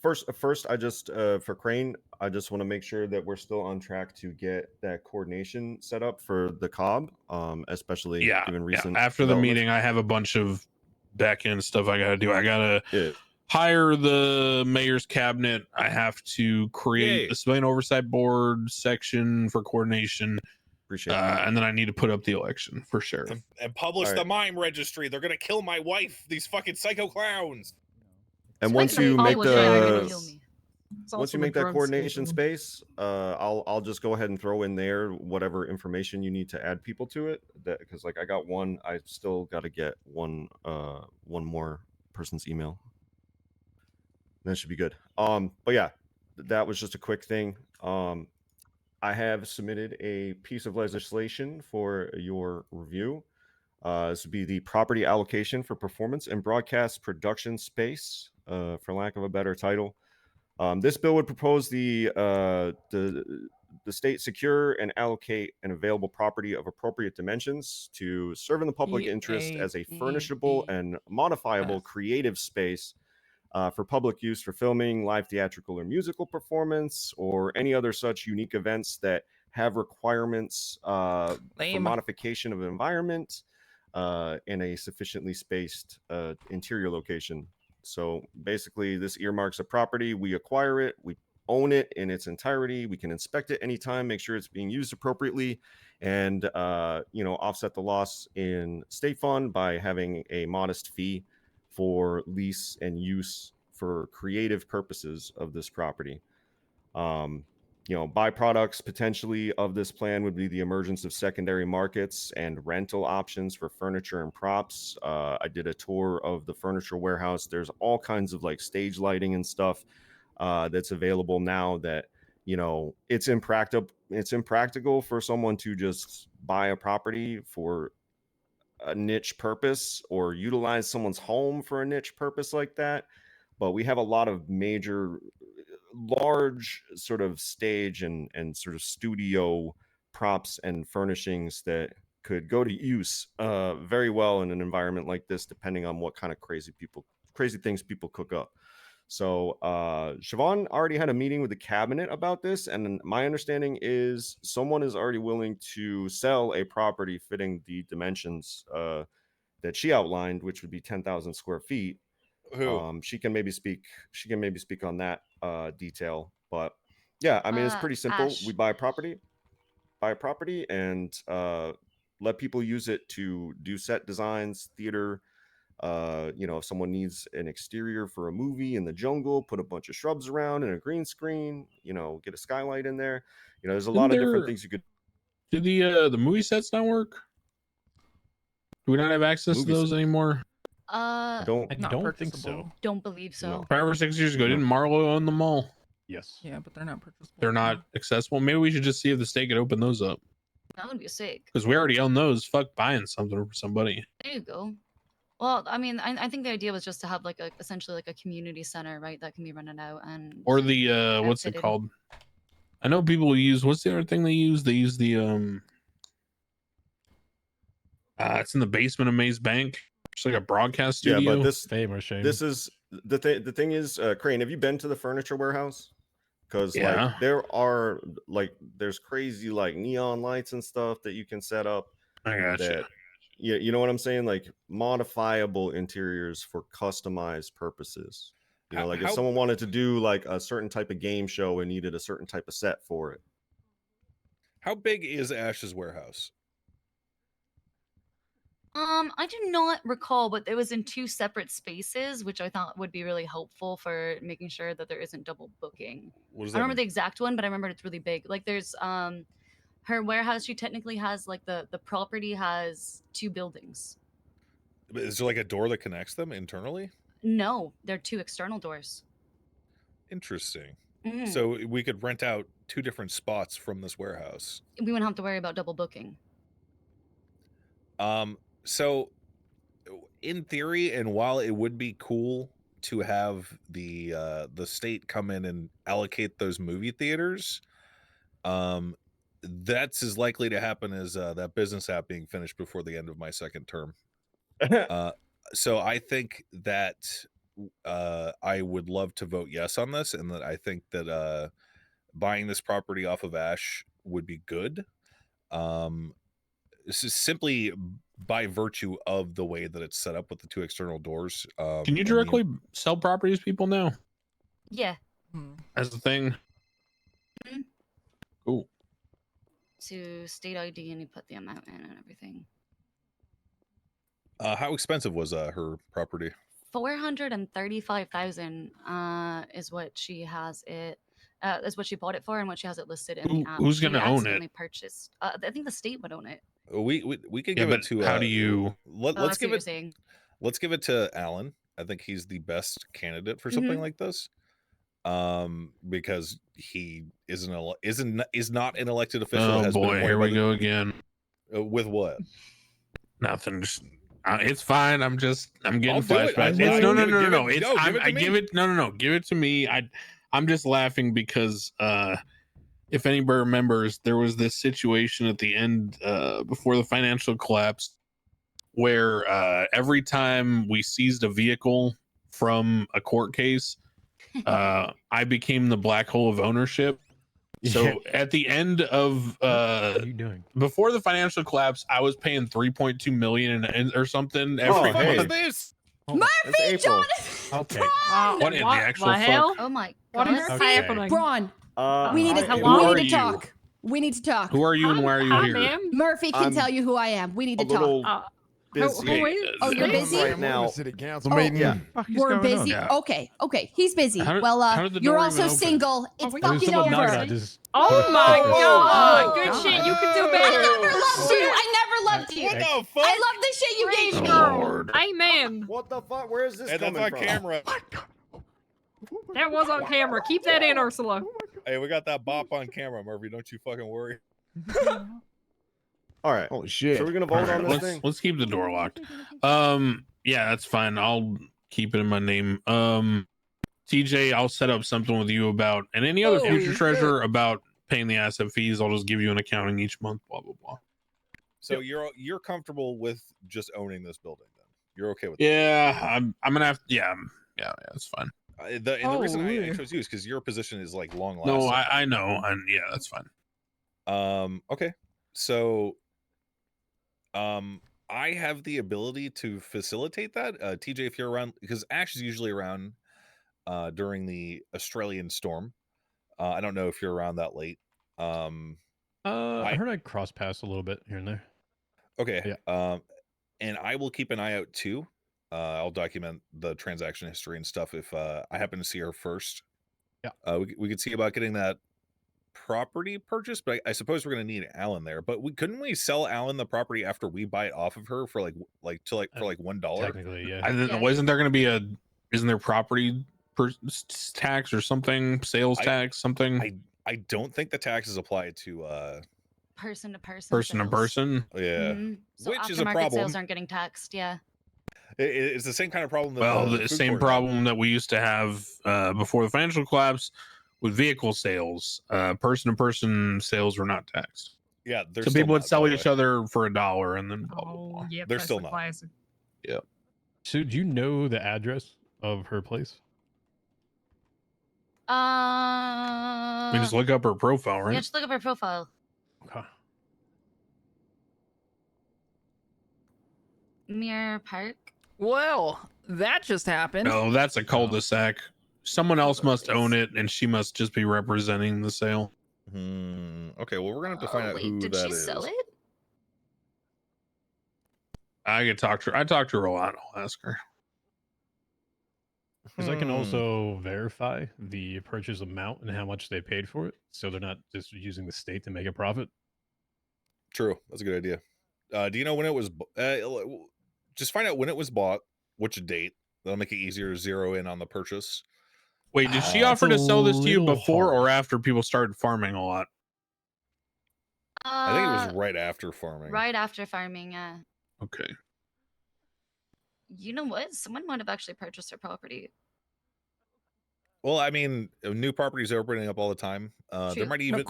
First, I just for Crane, I just want to make sure that we're still on track to get that coordination set up for the Cobb, especially given recent. After the meeting, I have a bunch of back end stuff I gotta do. I gotta hire the mayor's cabinet. I have to create the civilian oversight board section for coordination. And then I need to put up the election for sheriff and publish the mime registry. They're gonna kill my wife. These fucking psycho clowns. And once you make that coordination space, I'll just go ahead and throw in there whatever information you need to add people to it. That because like I got one, I still got to get one more person's email. That should be good. But yeah, that was just a quick thing. I have submitted a piece of legislation for your review. This would be the property allocation for performance and broadcast production space, for lack of a better title. This bill would propose the state secure and allocate an available property of appropriate dimensions to serve in the public interest as a furnishable and modifiable creative space for public use for filming, live theatrical or musical performance, or any other such unique events that have requirements for modification of an environment in a sufficiently spaced interior location. So basically, this earmarks a property. We acquire it. We own it in its entirety. We can inspect it anytime, make sure it's being used appropriately, and offset the loss in state fund by having a modest fee for lease and use for creative purposes of this property. Byproducts potentially of this plan would be the emergence of secondary markets and rental options for furniture and props. I did a tour of the furniture warehouse. There's all kinds of like stage lighting and stuff that's available now that, it's impractical for someone to just buy a property for a niche purpose or utilize someone's home for a niche purpose like that. But we have a lot of large sort of stage and sort of studio props and furnishings that could go to use very well in an environment like this, depending on what kind of crazy people crazy things people cook up. So Siobhan already had a meeting with the cabinet about this, and my understanding is someone is already willing to sell a property fitting the dimensions that she outlined, which would be 10,000 square feet. Who? She can maybe speak on that detail. But yeah, I mean, it's pretty simple. Ash. We buy a property and let people use it to do set designs, theater. If someone needs an exterior for a movie in the jungle, put a bunch of shrubs around and a green screen, get a skylight in there. There's a lot of different things you could. Did the movie sets not work? Do we not have access to those anymore? I don't think so. Don't believe so. No. 5 or 6 years ago, didn't Marlowe own them all? Yes. Yeah, but they're not purchasable. They're not accessible. Maybe we should just see if the state could open those up. That would be sick. Because we already own those. Fuck buying something for somebody. There you go. Well, I mean, I think the idea was just to have essentially a community center, right? That can be rented out and. Or the what's it outfitted. called? I know people use, what's the other thing they use? They use the it's in the basement of Maze Bank. It's like a broadcast studio. Yeah, but this Fame or shame. This is the thing is, Crane, have you been to the furniture warehouse? Because Yeah. there's crazy like neon lights and stuff that you can set up. I gotcha. Yeah, you know what I'm saying? Like modifiable interiors for customized purposes. If someone wanted to do like a certain type of game show and needed a certain type of set for it. How big is Ash's warehouse? I do not recall, but it was in 2 separate spaces, which I thought would be really helpful for making sure that there isn't double booking. What does I that remember mean? the exact one, but I remember it's really big. Like there's her warehouse, she technically has like the property has 2 buildings. Is there like a door that connects them internally? No, they're 2 external doors. Interesting. Mhm. So we could rent out 2 different spots from this warehouse. We wouldn't have to worry about double booking. So in theory, and while it would be cool to have the state come in and allocate those movie theaters, that's as likely to happen as that business app being finished before the end of my second term. So I think that I would love to vote yes on this, and that I think that buying this property off of Ash would be good. This is simply by virtue of the way that it's set up with the 2 external doors. Can you directly sell properties to people now? Yeah. As the thing? Mhm. Cool. To state ID and you put the amount in and everything. How expensive was her property? 435,000 is what she has it. Is what she bought it for and what she has it listed in the app. Who's She gonna own it? accidentally purchased. I think the state would own it. We could Yeah, give but it to. how do you? Let's I see give what you're it. saying. Let's give it to Alan. I think he's the best candidate for something like this. Because he is not an elected official. Oh has been boy, appointed here by we the- go again. With what? Nothing. Just, it's fine. I'm getting I'll do it. flashbacks. I- It's, no. give it- It's no, give it to I me. give it. No. Give it to me. I'm just laughing because if anybody remembers, there was this situation at the end before the financial collapse where every time we seized a vehicle from a court case, I became the black hole of ownership. So at the end of What are you doing? before the financial collapse, I was paying 3.2 million or something every Oh, hey. month. This? It's April. Okay. What in the actual fuck? hell? Oh my What god. is Okay. happening? Braun, we need to, Who we are need to you? talk. We need to talk. Who are you and why are you Hi, here? ma'am. Murphy can I'm tell you who I am. We need A to talk. little busy. Who is? Oh, you're uh, busy? right now. City council Oh, meeting. yeah. We're busy. Yeah. Okay, he's busy. How did- Well, how did the you're door also even open? single. It's we- There's fucking someone knocking over. at this. Oh my god! Good God. shit. You can do I better. never loved you. I never loved you. What the fuck? I love the shit you Praise gave me. Oh, girl. Lord. Amen. What the fuck? Where is this Hey, that's coming on from? camera. That was on camera. Keep that in, Ursula. Hey, we got that bop on camera, Murphy. Don't you fucking worry. All right. Holy shit. So we're gonna vote on this let's thing. let's keep the door locked. Yeah, that's fine. I'll keep it in my name. TJ, I'll set up something with you about and any other Holy future shit. treasurer about paying the asset fees. I'll just give you an accounting each month. Blah blah blah. So you're comfortable with just owning this building then? You're okay with Yeah, I'm gonna have. Yeah, that's fine. the reason I chose you is because your position is like long lasting. No, I know, and yeah, that's fine. Okay, so I have the ability to facilitate that. TJ, if you're around, because Ash is usually around during the Australian storm. I don't know if you're around that late. I heard I cross pass a little bit here and there. Okay. Yeah. And I will keep an eye out too. I'll document the transaction history and stuff if I happen to see her first. Yeah. We could see about getting that property purchase, but I suppose we're going to need Alan there. But couldn't we sell Alan the property after we buy it off of her for like $1? Technically, yeah. Wasn't there going to be isn't there property tax or something, sales tax, something? I don't think the taxes apply to person to person. Person to person. Yeah. So Which is a aftermarket problem. sales aren't getting taxed. Yeah. It's the same kind of problem. Well, the the food same court had. problem that we used to have before the financial collapse with vehicle sales. Person to person sales were not taxed. Yeah, so people would sell each other for $1, and then blah, blah, blah. Yeah, They're that's still the not. classic. Yeah. So, do you know the address of her place? I mean, just look up her profile, right? Yeah, just look up her profile. Okay. Mirror Park. Well, that just happened. No, that's a cul-de-sac. Someone else must own it, and she must just be representing the sale. Okay, well, we're gonna have to find out who did that she is. sell it? I could talk to her. I talk to her a lot. I'll ask her. Because I can also verify the purchase amount and how much they paid for it, so they're not just using the state to make a profit. True, that's a good idea. Do you know when it was? Just find out when it was bought, which date. That'll make it easier to zero in on the purchase. Wait, did she offer to sell this to you before or after people started farming a lot? I think it was right after farming. Right after farming, yeah. Okay. You know what? Someone might have actually purchased her property. Well, I mean, new properties are opening up all the time. There might even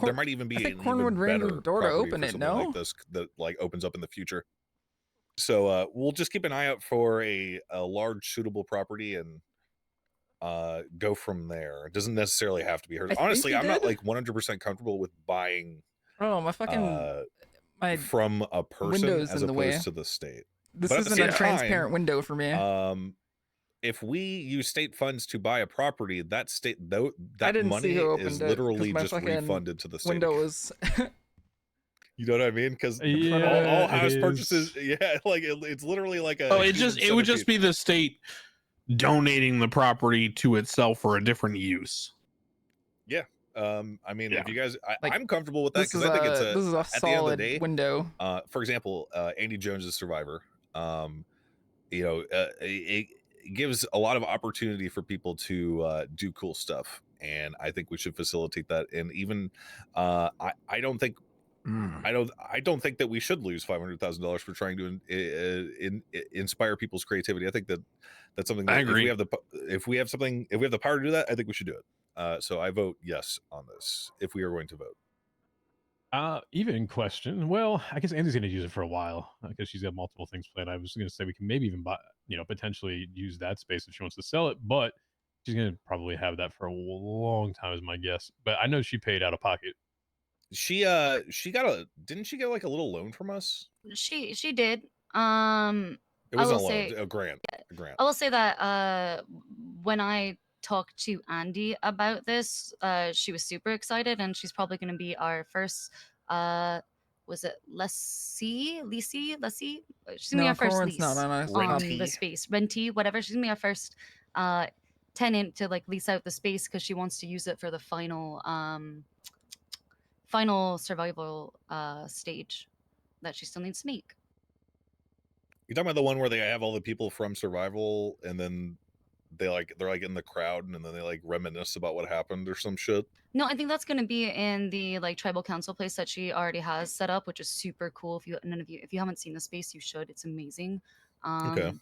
be an even better door to property open for it. something No, like this that like opens up in the future. So we'll just keep an eye out for a large suitable property and go from there. It doesn't necessarily have to be hers. Honestly, I'm not like 100% comfortable with buying. Oh, my fucking my from a person window's as in the way. opposed to the state. This But at the isn't a same transparent time, window for me. if we use state funds to buy a property, that state I that didn't money see who is opened it, 'cause literally my just fucking refunded to the state. window was. You know what I mean? Because Yeah, all it house is. purchases, yeah, like it's literally like a. Oh, it would just be the state donating the property to itself for a different use. Yeah. I mean, if you guys, Like, I'm comfortable with that this because is I think it's this is a at the end of the solid day window. For example, Andy Jones' Survivor. You know, it gives a lot of opportunity for people to do cool stuff, and I think we should facilitate that. And even I don't think. I don't think that we should lose $500,000 for trying to inspire people's creativity. I think that's something that I agree. if we have the power to do that, I think we should do it. So I vote yes on this if we are going to vote. Even in question. Well, I guess Andy's going to use it for a while because she's got multiple things planned. I was going to say we can maybe even buy, potentially use that space if she wants to sell it, but she's going to probably have that for a long time, is my guess. But I know she paid out of pocket. She didn't she get like a little loan from us? She did. It wasn't a loan, say, a grant. A grant. I will say that when I talked to Andy about this, she was super excited, and she's probably going to be our first. Was it lessee? She's gonna be our first lease on the space. Rentee, whatever. She's gonna be our first tenant to like lease out the space because she wants to use it for the final survival stage that she still needs to make. You're talking about the one where they have all the people from survival and then they're like in the crowd and then they like reminisce about what happened or some shit? No, I think that's going to be in the like tribal council place that she already has set up, which is super cool. If you haven't seen the space, you should. It's amazing. Okay.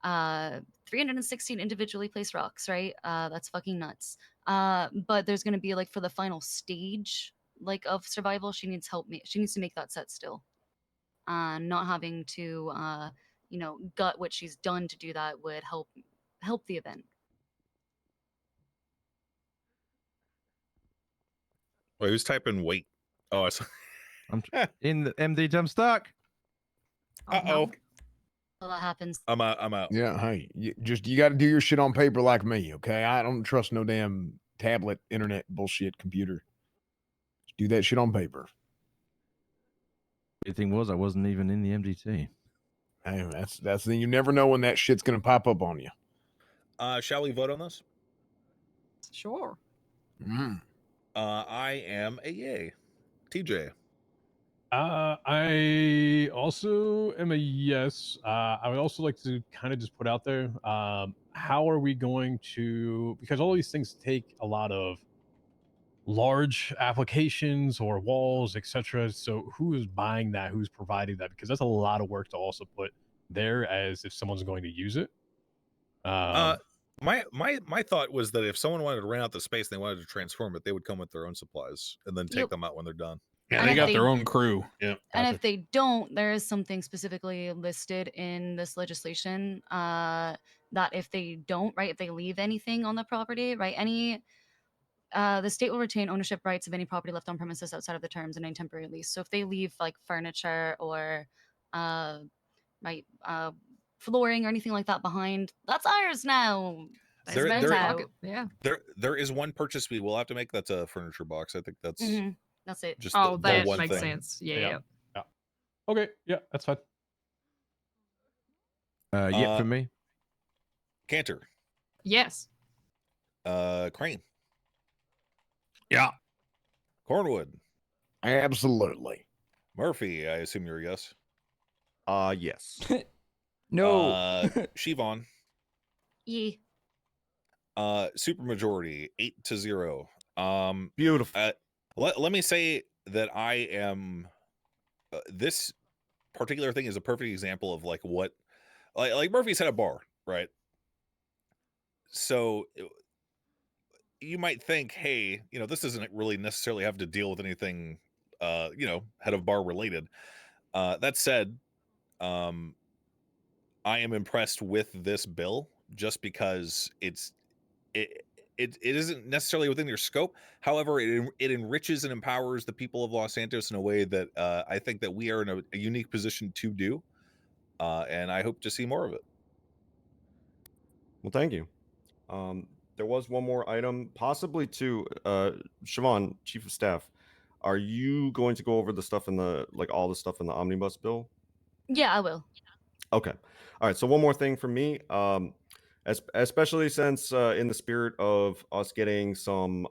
316 individually placed rocks, right? That's fucking nuts. But there's going to be like for the final stage like of survival, she needs help. She needs to make that set still. Not having to gut what she's done to do that would help the event. Wait, who's typing wait? Oh, it's I'm in the MD jump stuck. uh-oh. Well, that happens. I'm out. Yeah, hey, you got to do your shit on paper like me, okay? I don't trust no damn tablet, internet, bullshit, computer. Just do that shit on paper. The thing was, I wasn't even in the MDT. Hey, that's the thing. You never know when that shit's gonna pop up on you. Shall we vote on this? Sure. I am a yay. TJ. I also am a yes. I would also like to kind of just put out there, how are we going to, because all these things take a lot of large applications or walls, etc. So who is buying that? Who's providing that? Because that's a lot of work to also put there as if someone's going to use it. My thought was that if someone wanted to rent out the space and they wanted to transform it, they would come with their own supplies and then take them out when they're done. Yeah, And they if got they- their own crew. Yeah. And if they don't, there is something specifically listed in this legislation that if they don't, right, if they leave anything on the property, right, the state will retain ownership rights of any property left on premises outside of the terms in any temporary lease. So if they leave like furniture or flooring or anything like that behind, that's ours now. There is one purchase we will have to make. That's a furniture box. I think that's that's it. Just that one makes thing. sense. Yeah. Okay, yeah, that's fine. Yeah, for me. Cantor. Yes. Crane. Yeah. Cornwood. Absolutely. Murphy, I assume you're a yes. Yes. No. Shivon. Yee. Super majority 8-0. Beautiful. Let me say that I am this particular thing is a perfect example of like what like Murphy's had a bar, right? So you might think, hey, this doesn't really necessarily have to deal with anything head of bar related. That said, I am impressed with this bill just because it isn't necessarily within your scope. However, it enriches and empowers the people of Los Santos in a way that I think that we are in a unique position to do. And I hope to see more of it. Well, thank you. There was one more item, possibly two. Siobhan, Chief of Staff, are you going to go over the stuff in all the stuff in the omnibus bill? Yeah, I will. Okay. All right. So one more thing from me, especially since in the spirit of us getting some,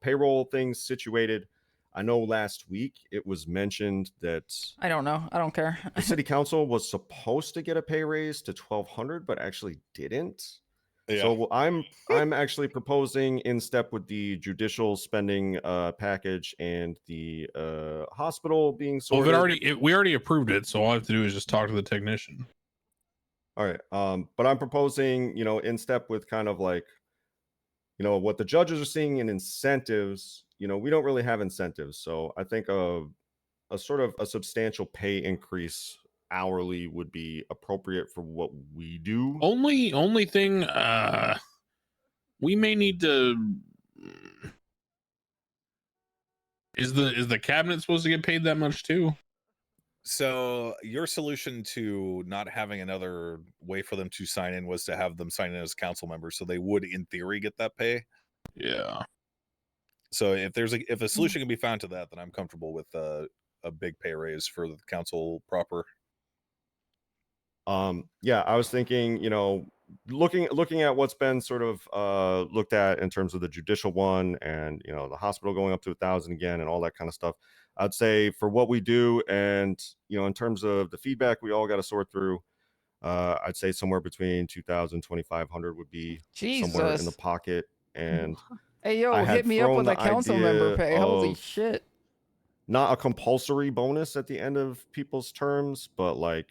payroll things situated. I know last week it was mentioned that I don't know. I don't care. the city council was supposed to get a pay raise to $1,200, but actually didn't. Yeah. So I'm actually proposing, in step with the judicial spending package and the hospital being sorted. Well, we already approved it, so all I have to do is just talk to the technician. All right. But I'm proposing, in step with kind of like, what the judges are seeing in incentives. We don't really have incentives, so I think a sort of a substantial pay increase hourly would be appropriate for what we do. Only thing we may need to is the cabinet supposed to get paid that much too? So your solution to not having another way for them to sign in was to have them sign in as council members, so they would in theory get that pay. Yeah. So if a solution can be found to that, then I'm comfortable with a big pay raise for the council proper. Yeah, I was thinking, looking at what's been sort of looked at in terms of the judicial one and, the hospital going up to 1,000 again and all that kind of stuff. I'd say for what we do and, in terms of the feedback we all got to sort through, I'd say somewhere between 2,000, 2,500 would be somewhere in the pocket. And hey, yo, I had hit me up thrown with a the council member idea pay. Holy of shit. not a compulsory bonus at the end of people's terms, but like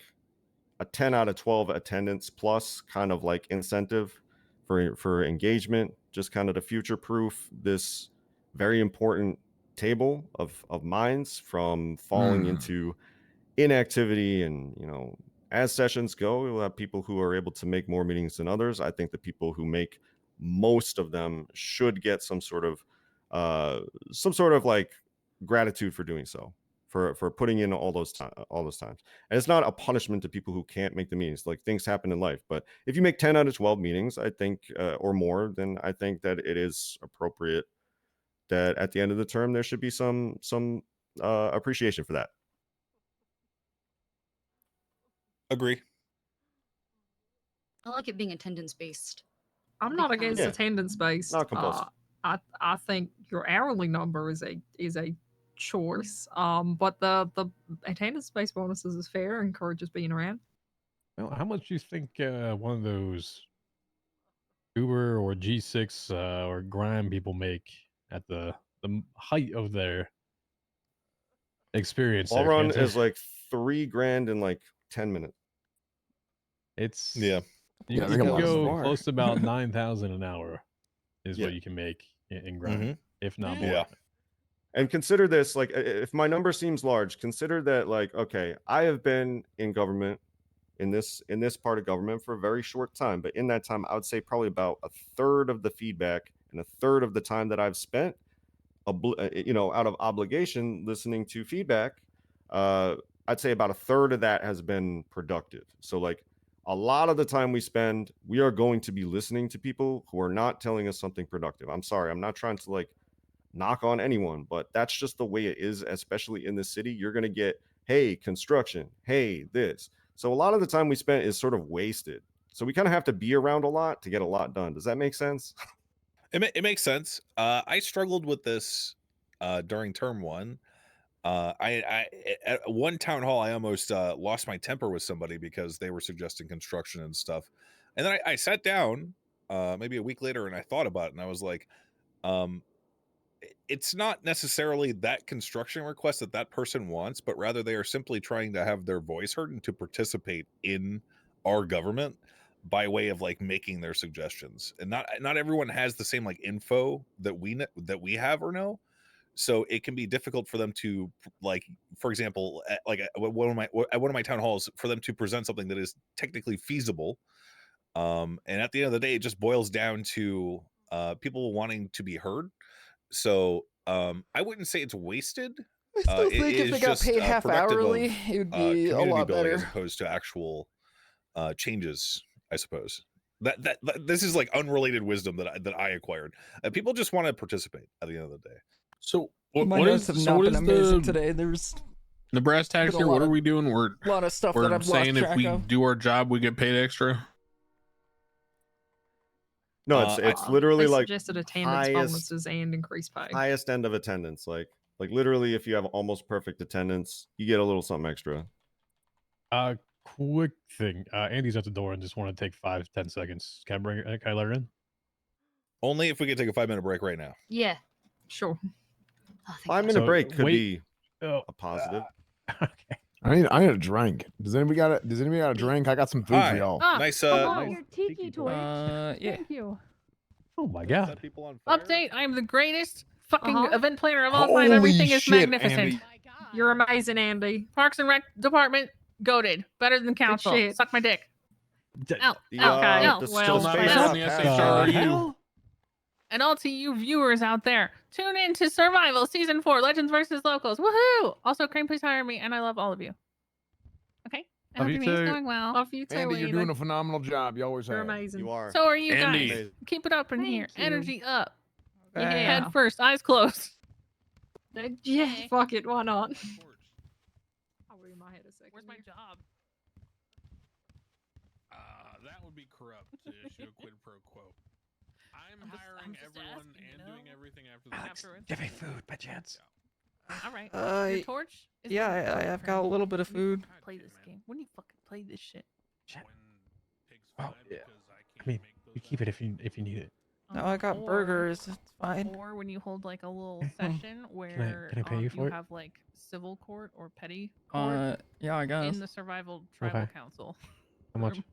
a 10 out of 12 attendance plus kind of like incentive for engagement, just kind of to future proof this very important table of minds from falling into inactivity and as sessions go, we'll have people who are able to make more meetings than others. I think the people who make most of them should get some sort of like gratitude for doing so, for putting in all those times. And it's not a punishment to people who can't make the meetings. Like, things happen in life, but if you make 10 out of 12 meetings, I think, or more, then I think that it is appropriate that at the end of the term there should be some appreciation for that. Agree. I like it being attendance based. I'm not against Yeah. attendance based. Not compulsive. I think your hourly number is a choice. But the attendance based bonuses is fair, encourages being around. Well, how much do you think one of those Uber or G6 or Grime people make at the height of their experience? Ball there, run Cantor? is like $3,000 in like 10 minutes. It's Yeah. You Yeah, can they got a lot of go bar. close to about 9,000 an hour is Yeah. what you can make in Grime, Mhm. if not Yeah. more. And consider this, like, if my number seems large, consider that, like, okay, I have been in government, in this part of government for a very short time, but in that time, I would say probably about a third of the feedback and a third of the time that I've spent, out of obligation listening to feedback, I'd say about a third of that has been productive. So, like, a lot of the time we spend, we are going to be listening to people who are not telling us something productive. I'm sorry, I'm not trying to, like, knock on anyone, but that's just the way it is, especially in the city. You're going to get, hey, construction, hey, this. So a lot of the time we spent is sort of wasted. So we kind of have to be around a lot to get a lot done. Does that make sense? It makes sense. I struggled with this during term one. I at one town hall, I almost lost my temper with somebody because they were suggesting construction and stuff. And then I sat down maybe a week later and I thought about it, and I was like, it's not necessarily that construction request that person wants, but rather they are simply trying to have their voice heard and to participate in our government by way of like making their suggestions. And not everyone has the same like info that we have or know. So it can be difficult for them to, like, for example, at one of my town halls, for them to present something that is technically feasible. And at the end of the day, it just boils down to people wanting to be heard. So I wouldn't say it's wasted. I still think it if they is got just, paid half productive hourly, of, it would be a community lot building as better. opposed to actual changes, I suppose. That this is like unrelated wisdom that I acquired. People just want to participate at the end of the day. So My what notes is have so not what been is amazing the today. There's the brass tacks been a here? lot What are of- we doing? We're a lot of stuff that I've lost saying if track we of. do our job, we get paid extra. No, I it's literally They like suggested attendance bonuses and increased pay. highest end of attendance. Like literally, if you have almost perfect attendance, you get a little something extra. Quick thing. Andy's at the door and just want to take 5-10 seconds. Can I let her in? Only if we could take a 5-minute break right now. Yeah. Sure. Oh, thank 5 God. minute So, break could wait. be Oh, a positive. okay. I need a drink. Does anybody got a drink? I got some food Hi. for y'all. Ah, Nice, hello, nice your tiki torch. Yeah. Thank you. Oh my Set god. people on fire. Update, I am the greatest fucking Uh-huh. event planner of all time. Holy Everything is shit, magnificent. Andy. My God. You're amazing, Andy. Parks and Rec department, goated. Better than council. shit. Suck my dick. Ow, The, ow, ow. the Well, space space up on the passed. SHRU. And all to you viewers out there, tune in to Survival Season 4, Legends vs. Locals. Woohoo! Also, Crane, please hire me, and I love all of you. Okay? I Love hope you your meeting's too. going well. Love you too, Andy, you're Andy. doing a phenomenal job. You always You're have. amazing. You are. So are you Andy. guys. Keep it up in here. Thank you. Energy up. Okay. Head first, eyes closed. Yeah, fuck it. Why not? I'll be in my head a second. Where's my job? That would be corrupt to issue a quid pro quo. I'm I'm hiring just everyone asking, and you know? doing everything after the Afterwards. Do you have any food by chance? All right. Uh, Your torch? Is Yeah, there? I've got a little bit of When do you food. Play this game. When do you fucking play this shit? When pigs Oh, fly yeah. because I I can't mean, make those you keep it if you need it. No, I got Or- burgers. It's fine. Or when you hold like a little session where can I pay you for you it? have like civil court or petty court Yeah, I guess. in the survival tribal Okay. council. How much? room.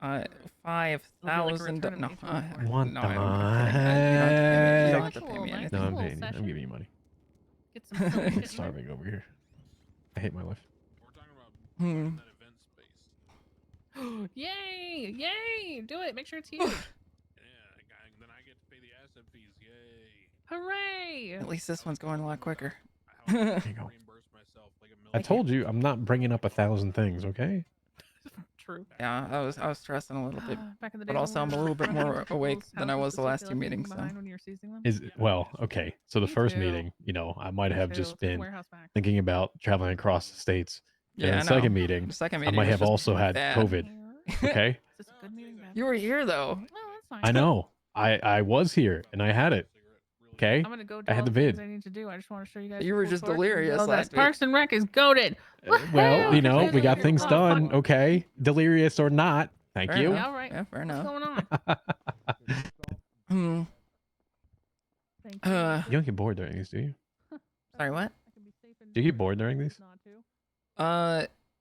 Mm. 5,000. return of No, April Fool. One no, I'm kidding. You don't have to pay me. You don't have to pay me Nice anything. No, I'm little paying you. I'm session. giving you money. Get some silly shit I'm in there. starving over here. I hate my life. We're talking about Hmm. That event space. Yay! Yay! Do it. Make sure it's huge. Then I get to pay the asset fees. Yay! Hooray! At least this one's going a lot quicker. How I you go. reimburse myself like a I million. told you I'm not bringing up 1,000 things. Okay. True. Yeah, I was stressing a little bit, Back in the but days when also we I'm a were little bit running more into awake people's than I houses was to the see if last they two left anything meetings. So behind when you were seizing them. Is well, okay. So the Me first too. meeting, you know, I might Me have too. just Let's get the been warehouse back. thinking about traveling across the states. And yeah, then I the second know. meeting, The second I meeting might was have just also had bad. COVID. Okay. Is this a good meeting? Bad You were here though. meeting? Oh, that's nice. I know. I was here and I had it. Okay. I'm gonna go do I had all the the things vid. I need to do. I just want to show you guys. You the were cool just torch and delirious know that last week. Parks and Rec is goaded. Well, you know, we got things Oh, done. fuck. Okay. Delirious or not. Thank Fair you. enough. Yeah, all right. Yeah, fair What's enough. going on? Hmm. Thank you. You don't get bored during these, do you? Sorry, what? Do you get bored during these?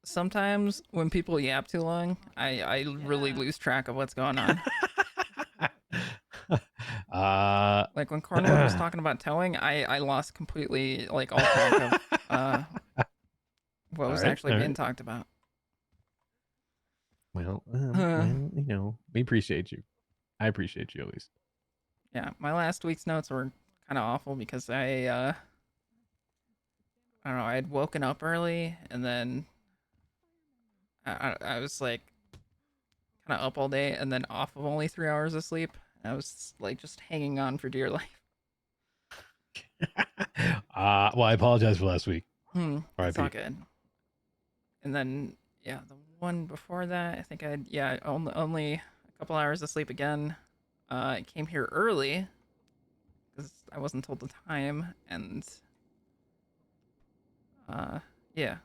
Sometimes when people yap too long, I really lose track of what's going on. Like when Cornwood was talking about towing, I lost completely like all track of what was actually being talked about. Well, you know, we appreciate you. I appreciate you at least. Yeah, my last week's notes were kind of awful because I don't know, I had woken up early and then I was like kind of up all day and then off of only 3 hours of sleep. I was like just hanging on for dear life. Well, I apologize for last week. It's all good. And then yeah, the one before that, I think I had only a couple hours of sleep again. I came here early because I wasn't told the time, and yeah.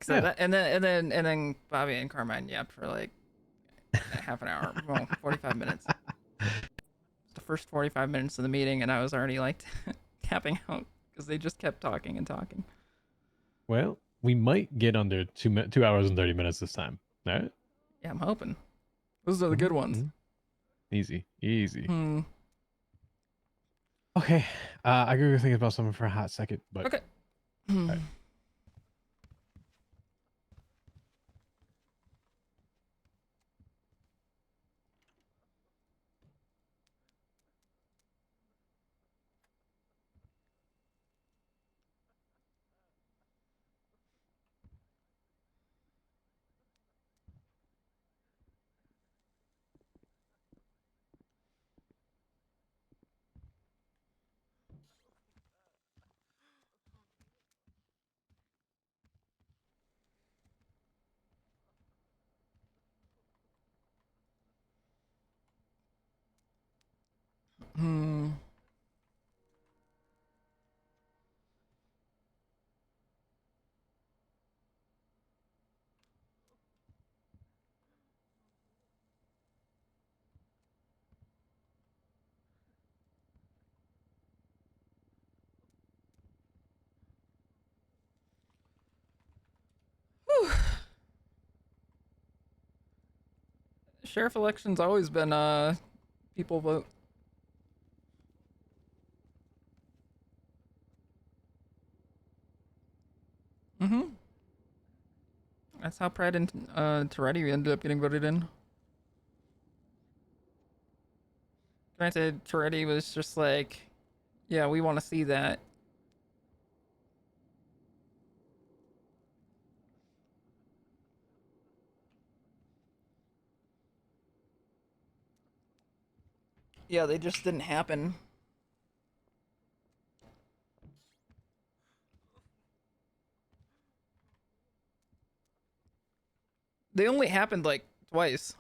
And then Bobby and Carmine yapped for like half an hour, well, 45 minutes. The first 45 minutes of the meeting, and I was already like tapping out because they just kept talking and talking. Well, we might get under 2 hours and 30 minutes this time. All right. Yeah, I'm hoping. Those are the good ones. Easy. Hmm. Okay. I gotta go think about something for a hot second, but okay. All right. Hmm. Sheriff election's always been people vote. Mm-hmm. That's how Pride and Toretti ended up getting voted in. Granted, Toretti was just like, yeah, we want to see that. Yeah, they just didn't happen. They only happened like twice.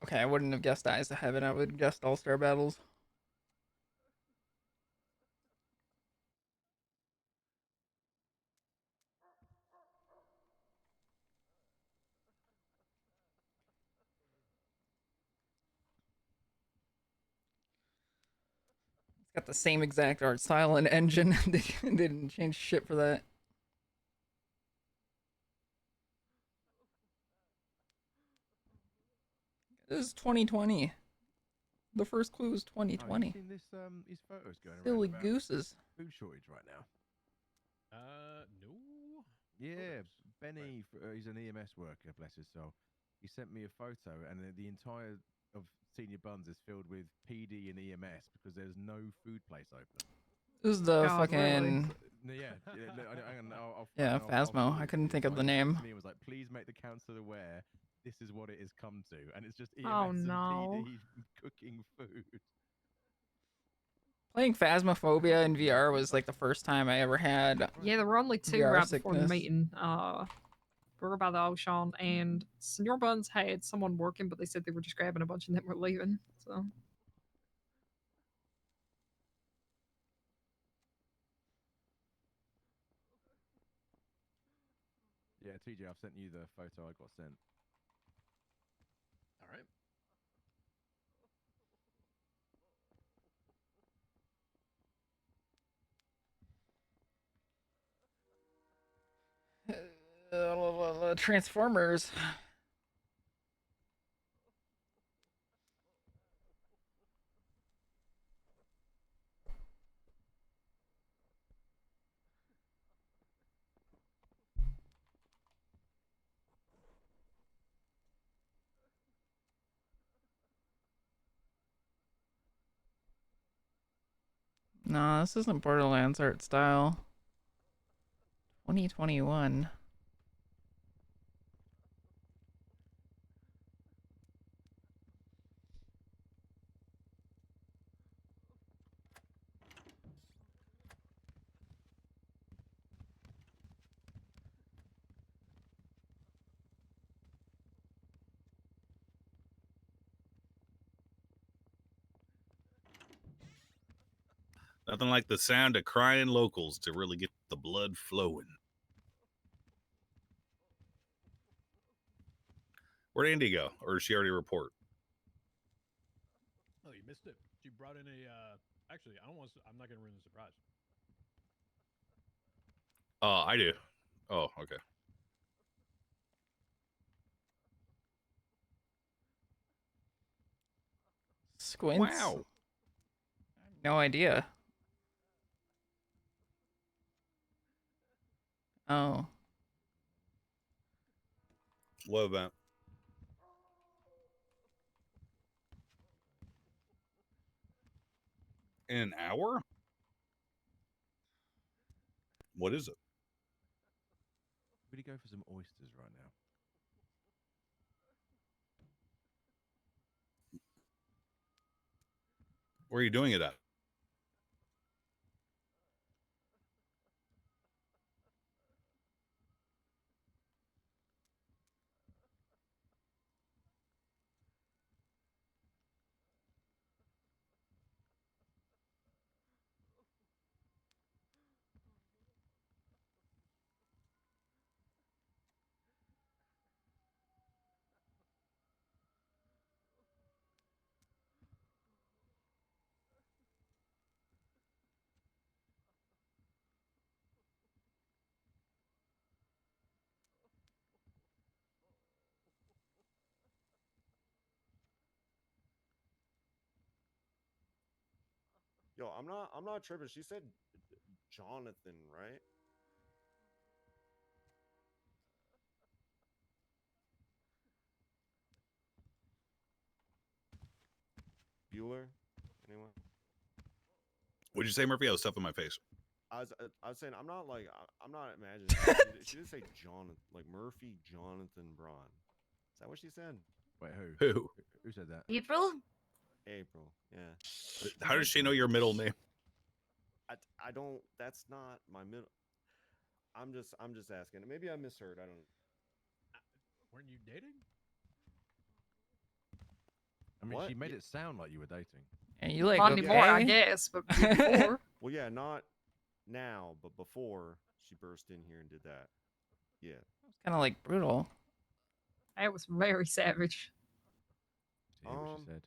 Okay, I wouldn't have guessed Eyes of Heaven. I would have guessed All Star Battles. Got the same exact art style and engine. They didn't change shit for that. This is 2020. The first clue is Oh, you 2020. seen this? These photos going around Silly about gooses. food shortage right now. No. Yeah, Benny, he's an EMS worker, bless his soul. He sent me a photo, and the entire of Senior Buns is filled with PD and EMS because there's no food place open. This is the God, really? fucking No, yeah, yeah, Phasmo. I couldn't think of the name. Me was like, please make the council aware. This is what it has come to, and it's just EMS Oh, and no. PD cooking food. Playing Phasmophobia in VR was like the first time I ever had. Yeah, there were only two VR right before the sickness. meeting. We were by the ocean, and Senor Buns had someone working, but they said they were just grabbing a bunch and then were leaving. So Yeah, TJ, I've sent you the photo I got sent. All right. Transformers. No, this isn't Borderlands art style. 2021. Nothing like the sound of crying locals to really get the blood flowing. Where'd Andy go? Or did she already report? Oh, you missed it. She brought in a. Actually, I don't want. I'm not gonna ruin the surprise. I do. Oh, okay. Squints. Wow. No idea. Oh. What about? In an hour? What is it? Really go for some oysters right now. Where are you doing it at? Yo, I'm not tripping. She said Jonathan, right? Bueller? Anyone? What'd you say, Murphy? I was stuff in my face. I was saying I'm not imagining. She did say Jonathan, like Murphy Jonathan Braun. Is that what she said? Wait, Who? Who said that? April? April. Yeah. How does she know your middle name? I don't. That's not my middle. I'm just asking. Maybe I misheard. I don't. Weren't you dating? I mean, What? she made it sound like you were dating. And you like not okay? anymore, I guess, but before. Well, yeah, not now, but before she burst in here and did that. Yeah. It's kind of like brutal. That was very savage. To hear what she said.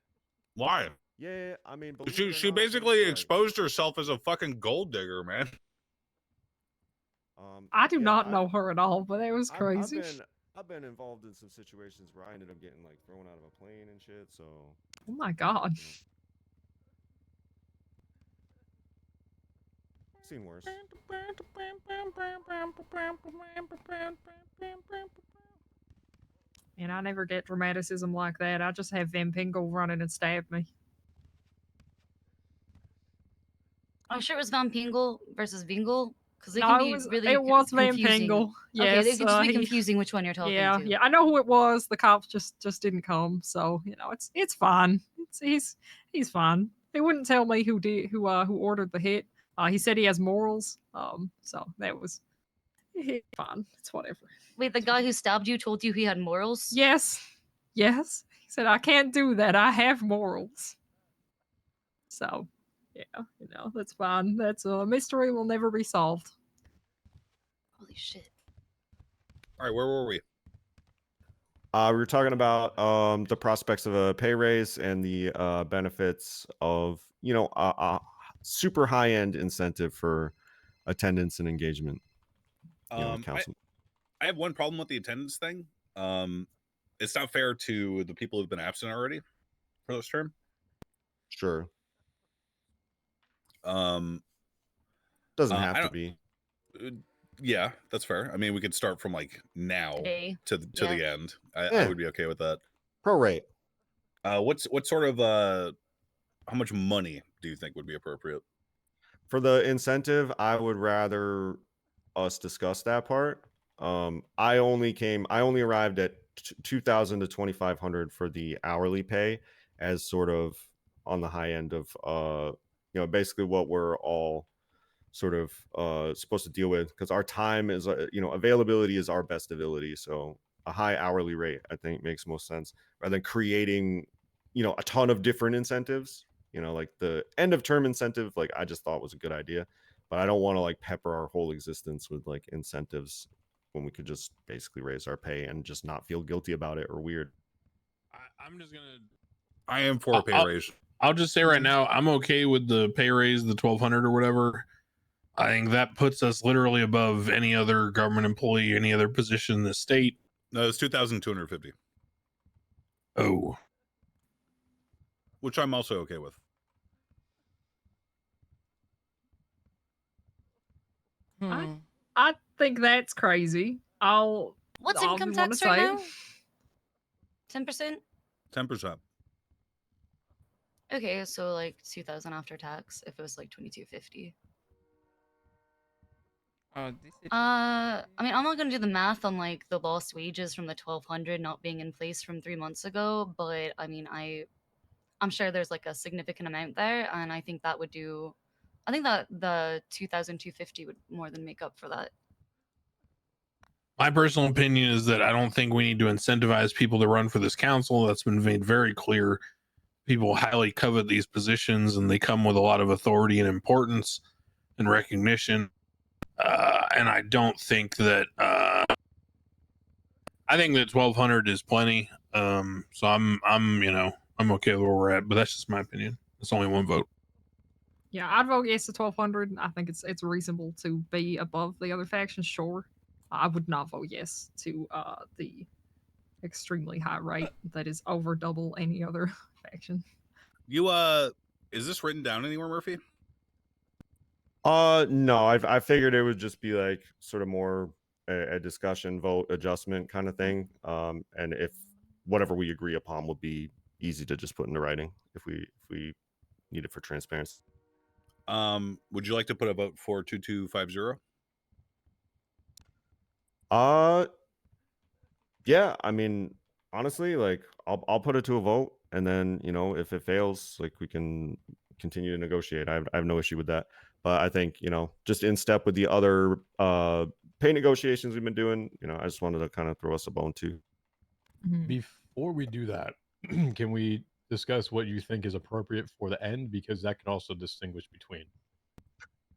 Why? Yeah, I mean, believe it She or she not, basically like, exposed herself as a fucking gold digger, man. I do yeah, not know her at all, but it was crazy. I've been involved in some situations where I ended up getting like thrown out of a plane and shit. So Oh my god. you know, seen worse. And I never get dramaticism like that. I just have Van Pingle running and stab me. I'm sure it was Van Pingle versus Vingle because they No, can it be was really it was Van confusing. Pingle. Okay, they Yes, can just be he- confusing which one you're talking yeah, to. yeah. I know who it was. The cops just didn't come, so you know it's fine. He's fine. He wouldn't tell me who ordered the hit. He said he has morals. So that was fine. It's whatever. Wait, the guy who stabbed you told you he had morals? Yes, yes. He said I can't do that. I have morals. So yeah, you know that's fine. That's a mystery will never be solved. Holy shit. All right, where were we? We were talking about the prospects of a pay raise and the benefits of a super high end incentive for attendance and engagement. With council. I have one problem with the attendance thing. It's not fair to the people who've been absent already for this term. Sure. Doesn't have to be. Yeah, that's fair. I mean, we could start from like now Today. to the end. I Yeah. would be okay with that. Prorate. What sort of how much money do you think would be appropriate? For the incentive, I would rather us discuss that part. I only arrived at 2,000 to 2,500 for the hourly pay as sort of on the high end of basically what we're all sort of supposed to deal with, because our time is availability is our best ability. So a high hourly rate, I think, makes most sense rather than creating a ton of different incentives. Like the end of term incentive, like I just thought was a good idea, but I don't want to like pepper our whole existence with like incentives when we could just basically raise our pay and just not feel guilty about it or weird. I'm just gonna. I am for a pay raise. I'll just say right now, I'm okay with the pay raise, the 1,200 or whatever. I think that puts us literally above any other government employee, any other position in the state. No, it's 2,250. Oh, which I'm also okay with. I think that's crazy. What's I'll income wanna tax right say- now? 10%? 10%. Okay, so like 2,000 after tax if it was like 2,250. I mean, I'm not gonna do the math on like the lost wages from the 1,200 not being in place from 3 months ago, but I mean, I'm sure there's like a significant amount there, and I think that would do. I think that the 2,250 would more than make up for that. my personal opinion is that I don't think we need to incentivize people to run for this council. That's been made very clear. People highly covet these positions, and they come with a lot of authority and importance and recognition. And I don't think that. I think that 1,200 is plenty. So I'm okay with where we're at, but that's just my opinion. It's only one vote. Yeah, I'd vote yes to 1,200. I think it's reasonable to be above the other factions. Sure, I would not vote yes to the extremely high rate that is over double any other faction. You is this written down anywhere, Murphy? No, I figured it would just be like sort of more a discussion vote adjustment kind of thing. And if whatever we agree upon would be easy to just put into writing if we need it for transparency. Would you like to put a vote for 2,250? Yeah, I mean, honestly, like I'll put it to a vote, and then if it fails, like we can continue to negotiate. I have no issue with that. But I think just in step with the other pay negotiations we've been doing, I just wanted to kind of throw us a bone too. Before we do that, can we discuss what you think is appropriate for the end, because that can also distinguish between.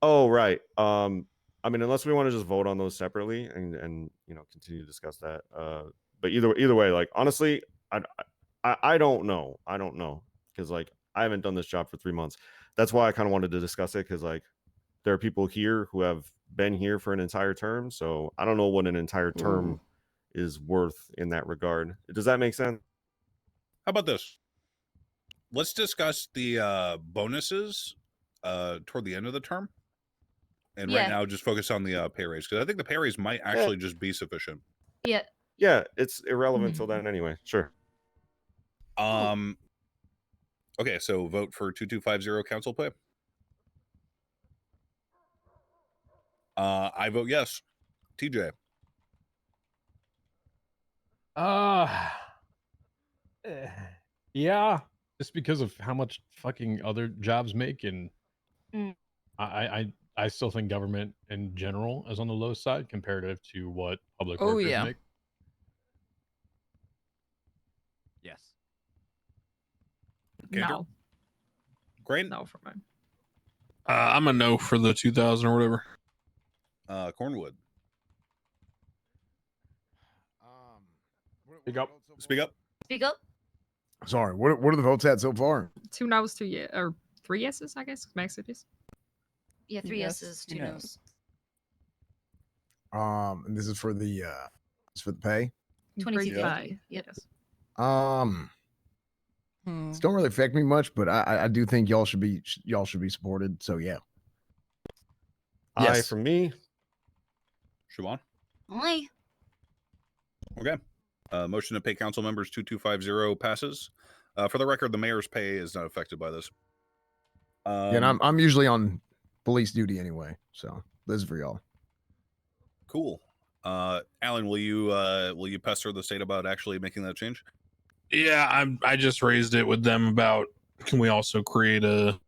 Oh, right. I mean, unless we want to just vote on those separately and continue to discuss that. But either way, like honestly, I don't know. I don't know, because like I haven't done this job for 3 months. That's why I kind of wanted to discuss it, because like there are people here who have been here for an entire term, so I don't know what an entire term is worth in that regard. Does that make sense? How about this? Let's discuss the bonuses toward the end of the term, and right Yeah. now just focus on the pay raise, because I think the pay raise might actually just be sufficient. Yeah. Yeah, it's irrelevant till then anyway. Sure. Okay, so vote for 2250 council pay. I vote yes. TJ. Yeah, just because of how much fucking other jobs make, and Mm. I still think government in general is on the low side comparative to what public Oh, workers yeah. make. Yes. Gator? No, Great. no for me. I'm a no for the 2000 or whatever. Cornwood. What Speak are up. the votes so Speak far? up. Speak up. Sorry, what are the votes at so far? 2 no's, 2 yes, or 3 yeses, I guess. Max it is. Yeah, 3 Yes, yeses, who 2 knows? no's. And this is for the pay. 22 Yeah. Pay. Yep. Yes. Hmm. This don't really affect me much, but I do think y'all should be supported. So yeah. Aye Yes. from me. Siobhan. Aye. Okay. Motion to pay council members 2250 passes. For the record, the mayor's pay is not affected by this. And I'm usually on police duty anyway, so this is for y'all. Cool. Alan, will you pester the state about actually making that change? Yeah, I just raised it with them about, can we also create a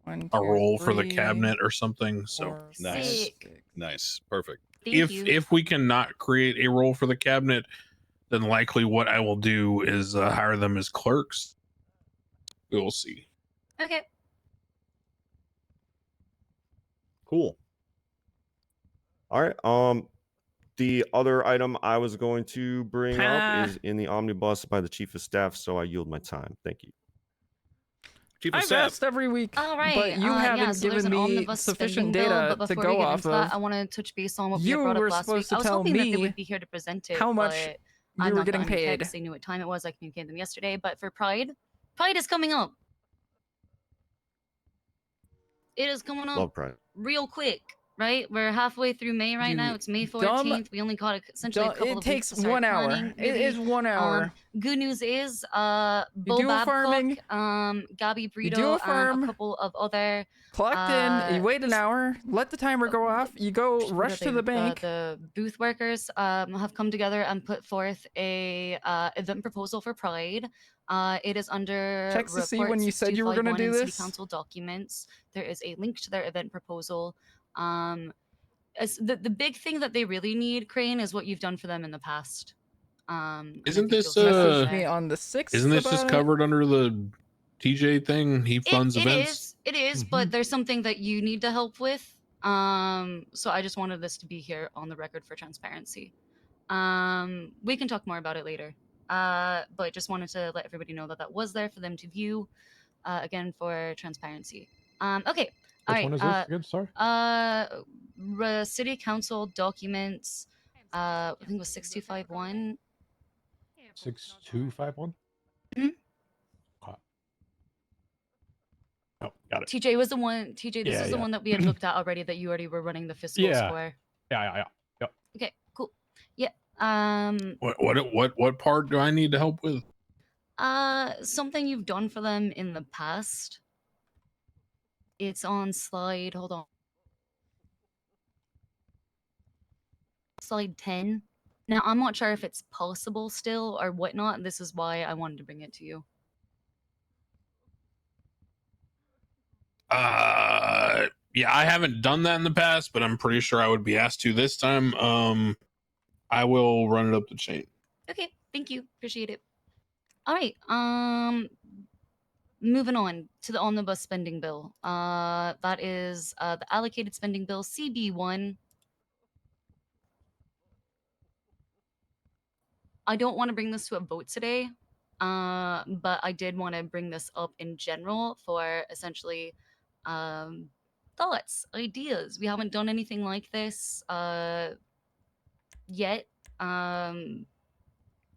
1, 2, role for the 3, cabinet or something? So 4, Nice. 5, 6. Nice. Perfect. Thank you. if we cannot create a role for the cabinet, then likely what I will do is hire them as clerks. We will see. Okay. Cool. All right. The other item I was going to bring up is in the omnibus by the chief of staff, so I yield my time. Thank you. Chief of I've staff. asked every week, All right. but you yeah, haven't so there's given an me omnibus sufficient spending bill, data but to before we go get off into that, of. I want to touch base on what we You had brought were up last week. supposed to I was tell hoping that they me would be here to present it. how much but you I've were not getting gotten paid. text. They knew what time it was. I communicated them yesterday. But for Pride is coming up. It is coming up Love Pride. real quick, right? We're halfway through May right now. You It's May dumb- 14th. We only got essentially a couple It of takes weeks to start 1 hour. planning, It really. is 1 hour. Good news is, Bo do a Babcock, farming. Gabby You do Brito, a farm. a couple of other Clocked in. You wait an hour. Let the timer go off. You go what are rush to they, the bank. the booth workers have come together and put forth a event proposal for Pride. It is under Checks to see report when you said you were gonna 6251 do in City this. Council documents. There is a link to their event proposal. As the big thing that they really need, Crane, is what you've done for them in the past. And I Isn't think this, you'll see Message there. me on the 6th. Isn't this just about it. covered under the TJ thing? He funds events. It is, but there's something that you need to help with. So I just wanted this to be here on the record for transparency. We can talk more about it later. But just wanted to let everybody know that that was there for them to view. Again, for transparency. Okay. All Which right. one is this again? Sorry. City Council documents. I think it was 6251. 6251. Mhm. Oh, got it. TJ was the one. TJ, this Yeah, is the yeah. one that we had looked at already. That you already were running the fiscal Yeah. score. Yeah. Okay, cool. Yeah. What part do I need to help with? Something you've done for them in the past. It's on slide. Hold on. Slide 10. Now, I'm not sure if it's possible still or whatnot. This is why I wanted to bring it to you. Yeah, I haven't done that in the past, but I'm pretty sure I would be asked to this time. I will run it up the chain. Okay, thank you. Appreciate it. All right. Moving on to the omnibus spending bill. That is the allocated spending bill CB1. I don't want to bring this to a vote today. But I did want to bring this up in general for essentially thoughts, ideas. We haven't done anything like this yet.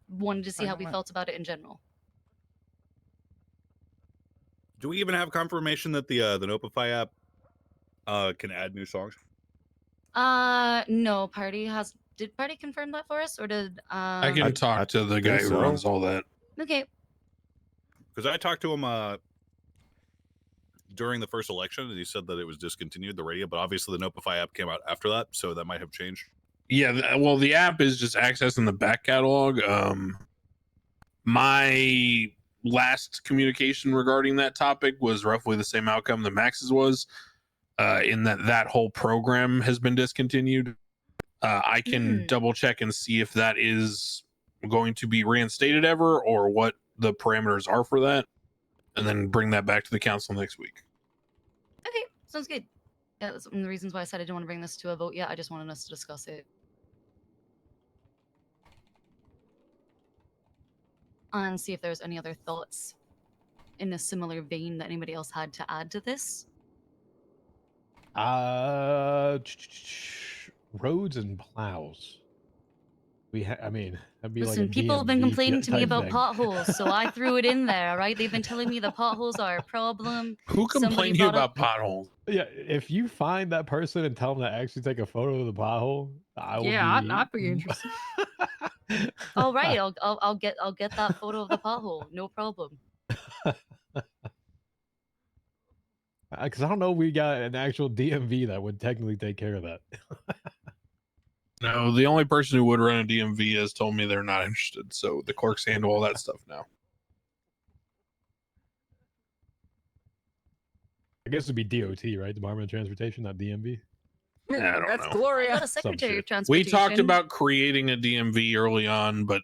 Wanted to see how we felt about it in general. Do we even have confirmation that the Nopify app can add new songs? No, did Party confirm that for us, or did I can talk to the guy who runs all that. Okay. Because I talked to him during the first election, and he said that it was discontinued, the radio, but obviously the Nopify app came out after that, so that might have changed. Yeah, well, the app is just accessing the back catalog. My last communication regarding that topic was roughly the same outcome that Max's was, in that whole program has been discontinued. I can double check and see if that is going to be reinstated ever, or what the parameters are for that, and then bring that back to the council next week. Okay, sounds good. Yeah, that's one of the reasons why I said I didn't want to bring this to a vote yet. I just wanted us to discuss it. And see if there's any other thoughts in a similar vein that anybody else had to add to this. Roads and plows. I mean, that'd be Listen, like a people have been DMV complaining to me type about thing. potholes, so I threw it in there, all right? They've been telling me the potholes are a problem. Who complained to you about potholes? Yeah, if you find that person and tell them to actually take a photo of the pothole, I will I'd be interested. All right, I'll get that photo of the pothole, no problem. Because I don't know if we got an actual DMV that would technically take care of that. No, the only person who would run a DMV has told me they're not interested, so the clerks handle all that stuff now. I guess it'd be DOT, right? Department of Transportation, not DMV. Yeah, I don't That's know. Gloria. I got a Secretary of We Transportation. talked about creating a DMV early on, but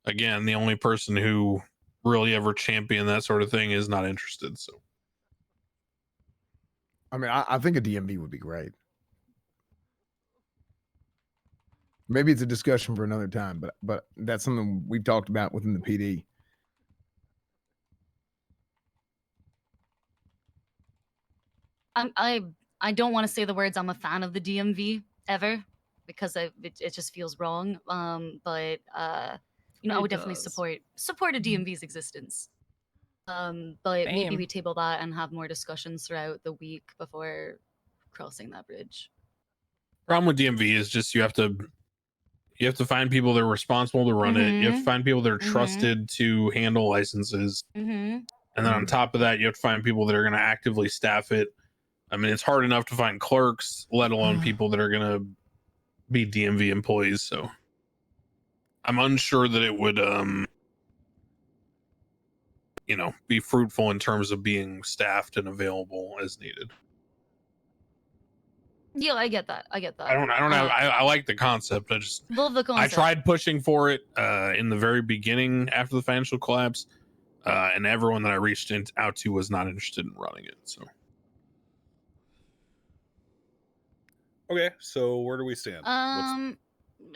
again, the only person who really ever championed that sort of thing is not interested. So, I mean, I think a DMV would be great. Maybe it's a discussion for another time, but that's something we've talked about within the PD. I don't want to say the words I'm a fan of the DMV ever, because it just feels wrong. But you know, I would definitely support a DMV's existence. But maybe we table that and have more discussions throughout the week before crossing that bridge. problem with DMV is just you have to find people that are responsible to run it. You have to find people that are trusted to handle licenses, and then on top of that, you have to find people that are going to actively staff it. I mean, it's hard enough to find clerks, let alone people that are going to be DMV employees. So I'm unsure that it would, be fruitful in terms of being staffed and available as needed. Yeah, I get that. I like the concept. Love the concept. I tried pushing for it in the very beginning after the financial collapse, and everyone that I reached out to was not interested in running it. So. Okay, so where do we stand?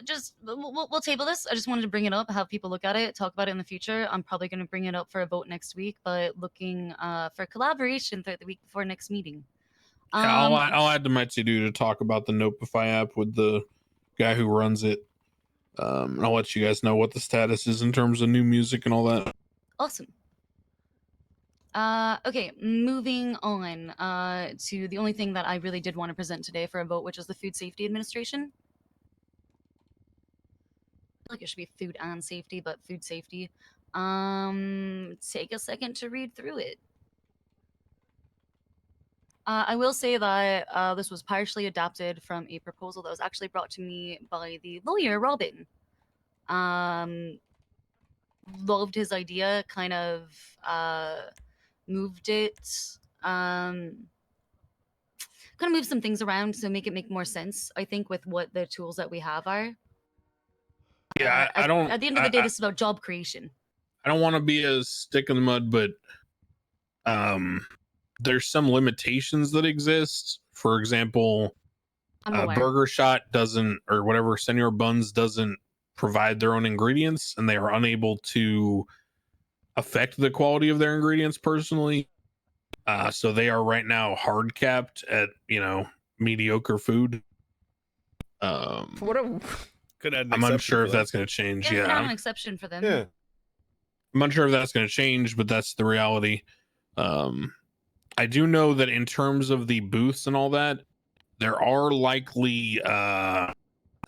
Just we'll table this. I just wanted to bring it up, have people look at it, talk about it in the future. I'm probably going to bring it up for a vote next week, but looking for collaboration throughout the week before next meeting. Yeah, I'll add to my to-do to talk about the Nopify app with the guy who runs it. And I'll let you guys know what the status is in terms of new music and all that. Awesome. Okay, moving on to the only thing that I really did want to present today for a vote, which is the Food Safety Administration. I feel like it should be food and safety, but food safety. Take a second to read through it. I will say that this was partially adapted from a proposal that was actually brought to me by the lawyer, Robin. Loved his idea, kind of moved it, kind of move some things around to make it make more sense, I think, with what the tools that we have are. Yeah, at the end of the day, this is about job creation. I don't want to be a stick in the mud, but there's some limitations that exist. For example, Burger Shot doesn't, or whatever, Senor Buns doesn't provide their own ingredients, and they are unable to affect the quality of their ingredients personally. So they are right now hard capped at, mediocre food. What a Could add an I'm exception unsure for if them. that's going to change. Yeah, we could have Yeah. an exception for them. Yeah. I'm unsure if that's going to change, but that's the reality. I do know that in terms of the booths and all that, there are likely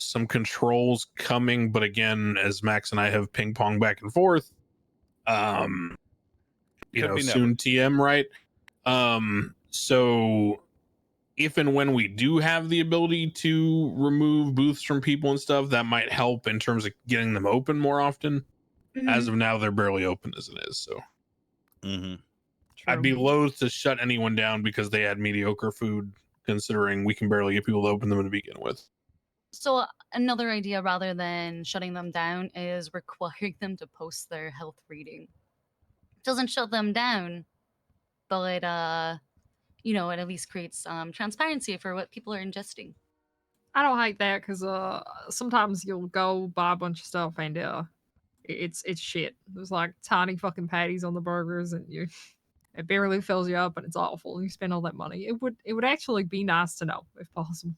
some controls coming, but again, as Max and I have ping pong back and forth, Could be soon never. TM, right? So if and when we do have the ability to remove booths from people and stuff, that might help in terms of getting them open more often. As of now, they're barely open as it is. So I'd be loath to shut anyone down because they had mediocre food, considering we can barely get people to open them to begin with. So another idea, rather than shutting them down, is requiring them to post their health reading. Doesn't shut them down, but it at least creates transparency for what people are ingesting. I don't hate that because sometimes you'll go buy a bunch of stuff and it's shit. There's like tiny fucking patties on the burgers and it barely fills you up and it's awful. And you spend all that money. It would actually be nice to know if possible.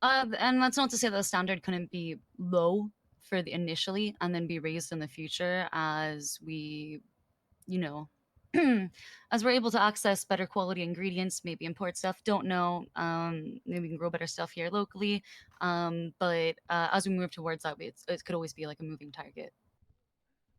And that's not to say that the standard couldn't be low for the initially and then be raised in the future as we, as we're able to access better quality ingredients, maybe import stuff. Don't know. Maybe we can grow better stuff here locally. But as we move towards that, it could always be like a moving target.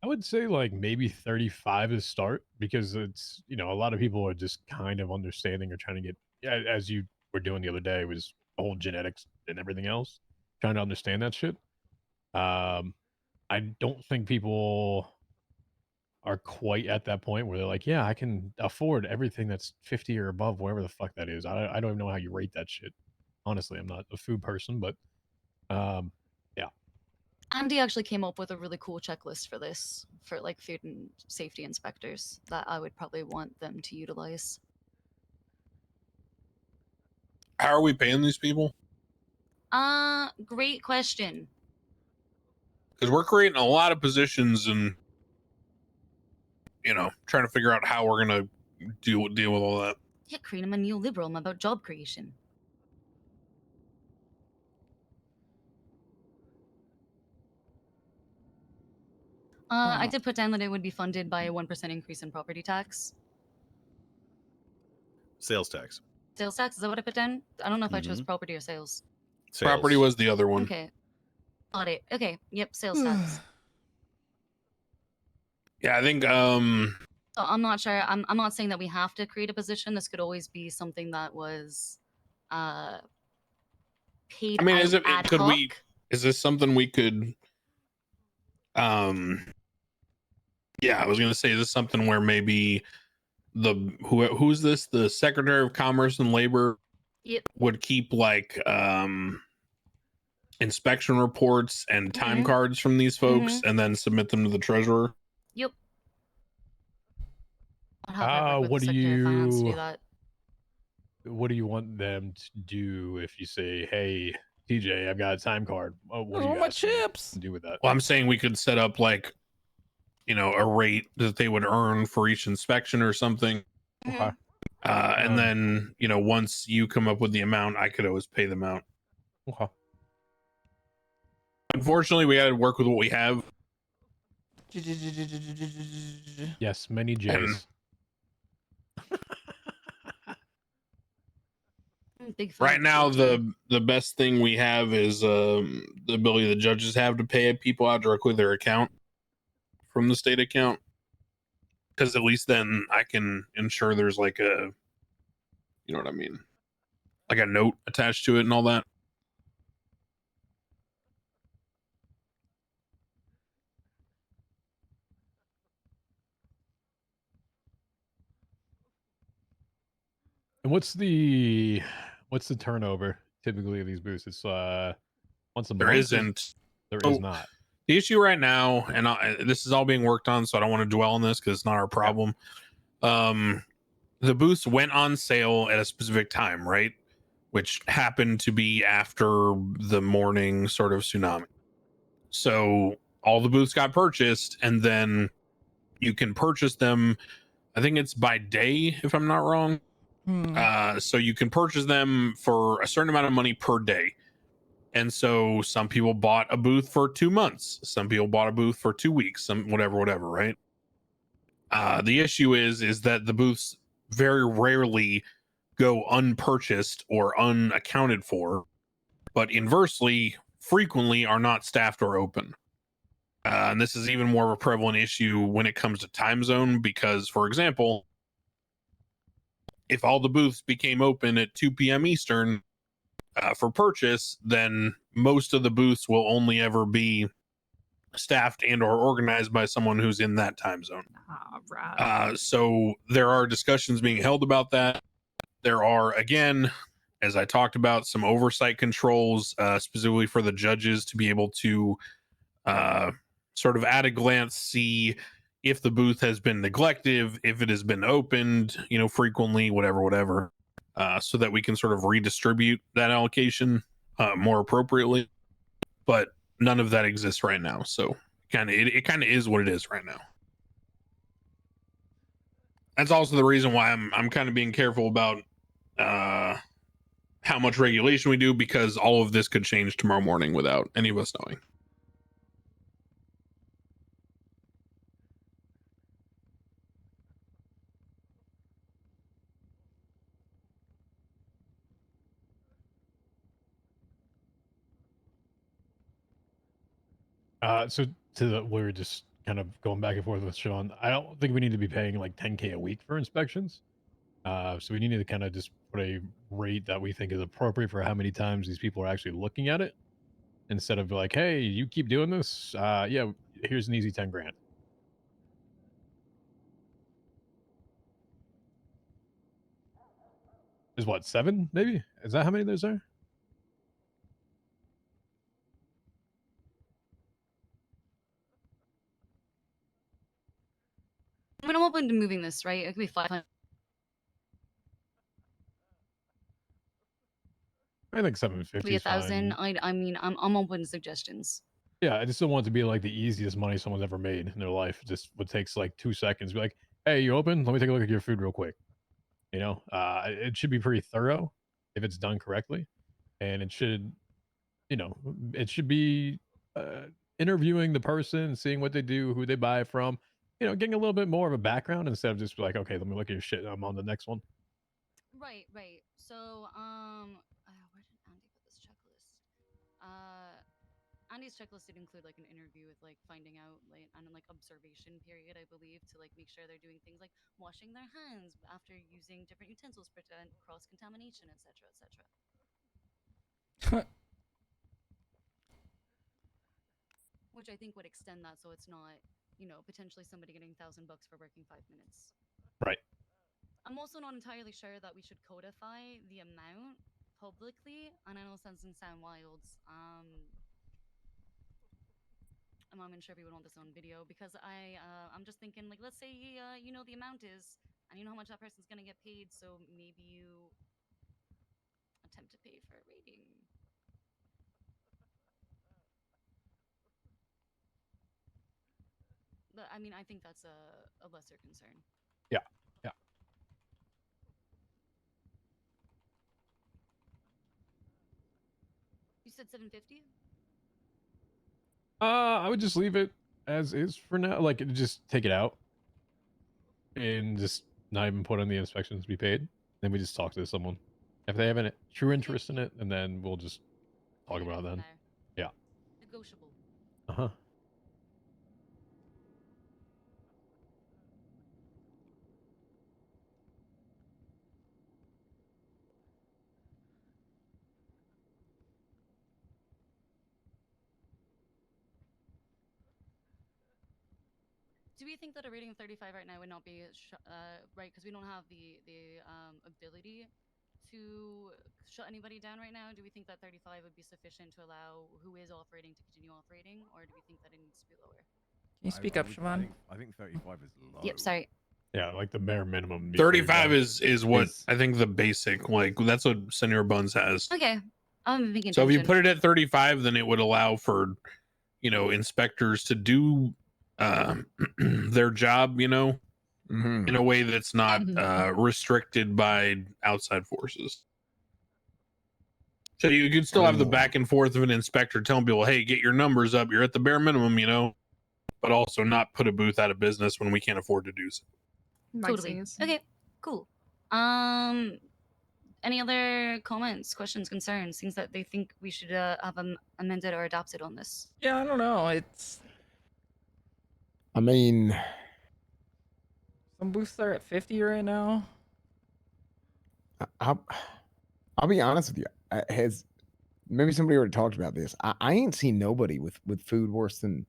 I would say like maybe 35 is start because it's, a lot of people are just kind of understanding or trying to get, as you were doing the other day, was the whole genetics and everything else, trying to understand that shit. I don't think people are quite at that point where they're like, yeah, I can afford everything that's 50 or above, wherever the fuck that is. I don't even know how you rate that shit. Honestly, I'm not a food person, but yeah. Andy actually came up with a really cool checklist for this, for like food and safety inspectors, that I would probably want them to utilize. How are we paying these people? Great question. Because we're creating a lot of positions and, trying to figure out how we're going to deal with all that. Yeah, creating a neoliberal. I'm about job creation. I did put down that it would be funded by a 1% increase in property tax. Sales tax. Sales tax, is that what I put down? I don't know if I chose property or sales. Property was the other one. Okay. Got it. Okay. Yep, sales tax. Yeah, I think So I'm not sure. I'm not saying that we have to create a position. This could always be something that was paid. I mean, out ad could hoc. is this something we could yeah, I was gonna say, is this something where maybe who's this? The Secretary of Commerce and Labor would keep like inspection reports and time cards from these folks and then submit them to the treasurer? Yep. What do you want them to do if you say, hey, TJ, I've got a time card? What do you my chips do with that? Well, I'm saying we could set up like, a rate that they would earn for each inspection or something. Okay. And then, once you come up with the amount, I could always pay them out. Okay. Unfortunately, we got to work with what we have. Yes, many J's. Right now, the best thing we have is the ability the judges have to pay people out directly their account from the state account, because at least then I can ensure there's like a, you know what I mean, like a note attached to it and all that. And what's the turnover typically of these booths? It's once a month. There isn't. There is not. The issue right now, and this is all being worked on, so I don't want to dwell on this because it's not our problem. The booths went on sale at a specific time, right? Which happened to be after the morning sort of tsunami. So all the booths got purchased, and then you can purchase them. I think it's by day, if I'm not wrong. So you can purchase them for a certain amount of money per day. And so some people bought a booth for 2 months. Some people bought a booth for 2 weeks, some whatever, right? The issue is that the booths very rarely go unpurchased or unaccounted for, but inversely, frequently are not staffed or open. And this is even more of a prevalent issue when it comes to time zone, because, for example, if all the booths became open at 2 p.m. Eastern for purchase, then most of the booths will only ever be staffed and or organized by someone who's in that time zone. Right. So there are discussions being held about that. There are, again, as I talked about, some oversight controls specifically for the judges to be able to sort of at a glance see if the booth has been neglected, if it has been opened, frequently, whatever, so that we can sort of redistribute that allocation more appropriately. But none of that exists right now, so it kind of is what it is right now. That's also the reason why I'm kind of being careful about how much regulation we do, because all of this could change tomorrow morning without any of us knowing. So we're just kind of going back and forth with Sean. I don't think we need to be paying like 10K a week for inspections. So we need to kind of just put a rate that we think is appropriate for how many times these people are actually looking at it, instead of like, hey, you keep doing this. Yeah, here's an easy 10 grand. There's what, 7 maybe? Is that how many there's there? I mean, I'm open to moving this, right? It could be 500. I think 750 Be is 1,000. fine. I mean, I'm open to suggestions. Yeah, I just don't want it to be like the easiest money someone's ever made in their life. Just what takes like 2 seconds. Be like, hey, you open? Let me take a look at your food real quick. It should be pretty thorough if it's done correctly, and it should be interviewing the person, seeing what they do, who they buy from, getting a little bit more of a background instead of just like, okay, let me look at your shit, I'm on the next one. Right. So, where did Andy put this checklist? Andy's checklist did include like an interview with like finding out like and like observation period, I believe, to like make sure they're doing things like washing their hands after using different utensils, prevent cross contamination, etc., etc. Which I think would extend that, so it's not, potentially somebody getting $1,000 for working 5 minutes. Right. I'm also not entirely sure that we should codify the amount publicly, and I know it doesn't sound wild. I'm not even sure if we would want this on video, because I'm just thinking, like, let's say you know the amount is, and you know how much that person's gonna get paid, so maybe you attempt to pay for a rating. But I mean, I think that's a lesser concern. Yeah. You said 750? I would just leave it as is for now. Like, just take it out and just not even put on the inspections to be paid. Then we just talk to someone if they have a true interest in it, and then we'll just talk about it then. Yeah. Negotiable. Uh-huh. Do we think that a rating of 35 right now would not be right? Because we don't have the ability to shut anybody down right now. Do we think that 35 would be sufficient to allow who is operating to continue operating, or do we think that it needs to be lower? Can you speak up, Siobhan? I think 35 is low. Yep, sorry. Yeah, like the bare minimum. 35 is what I think the basic, like that's what Senor Buns has. Okay. I'm thinking. So if you put it at 35, then it would allow for inspectors to do their job, Mhm. in a way that's not restricted by outside forces. So you could still have the back and forth of an inspector telling people, hey, get your numbers up. You're at the bare minimum, but also not put a booth out of business when we can't afford to do so. Makes Totally. sense. Okay, cool. Any other comments, questions, concerns, things that they think we should have amended or adopted on this? Yeah, I don't know. It's I mean, some booths are at 50 right now. I'll be honest with you. Has maybe somebody already talked about this? I ain't seen nobody with food worse than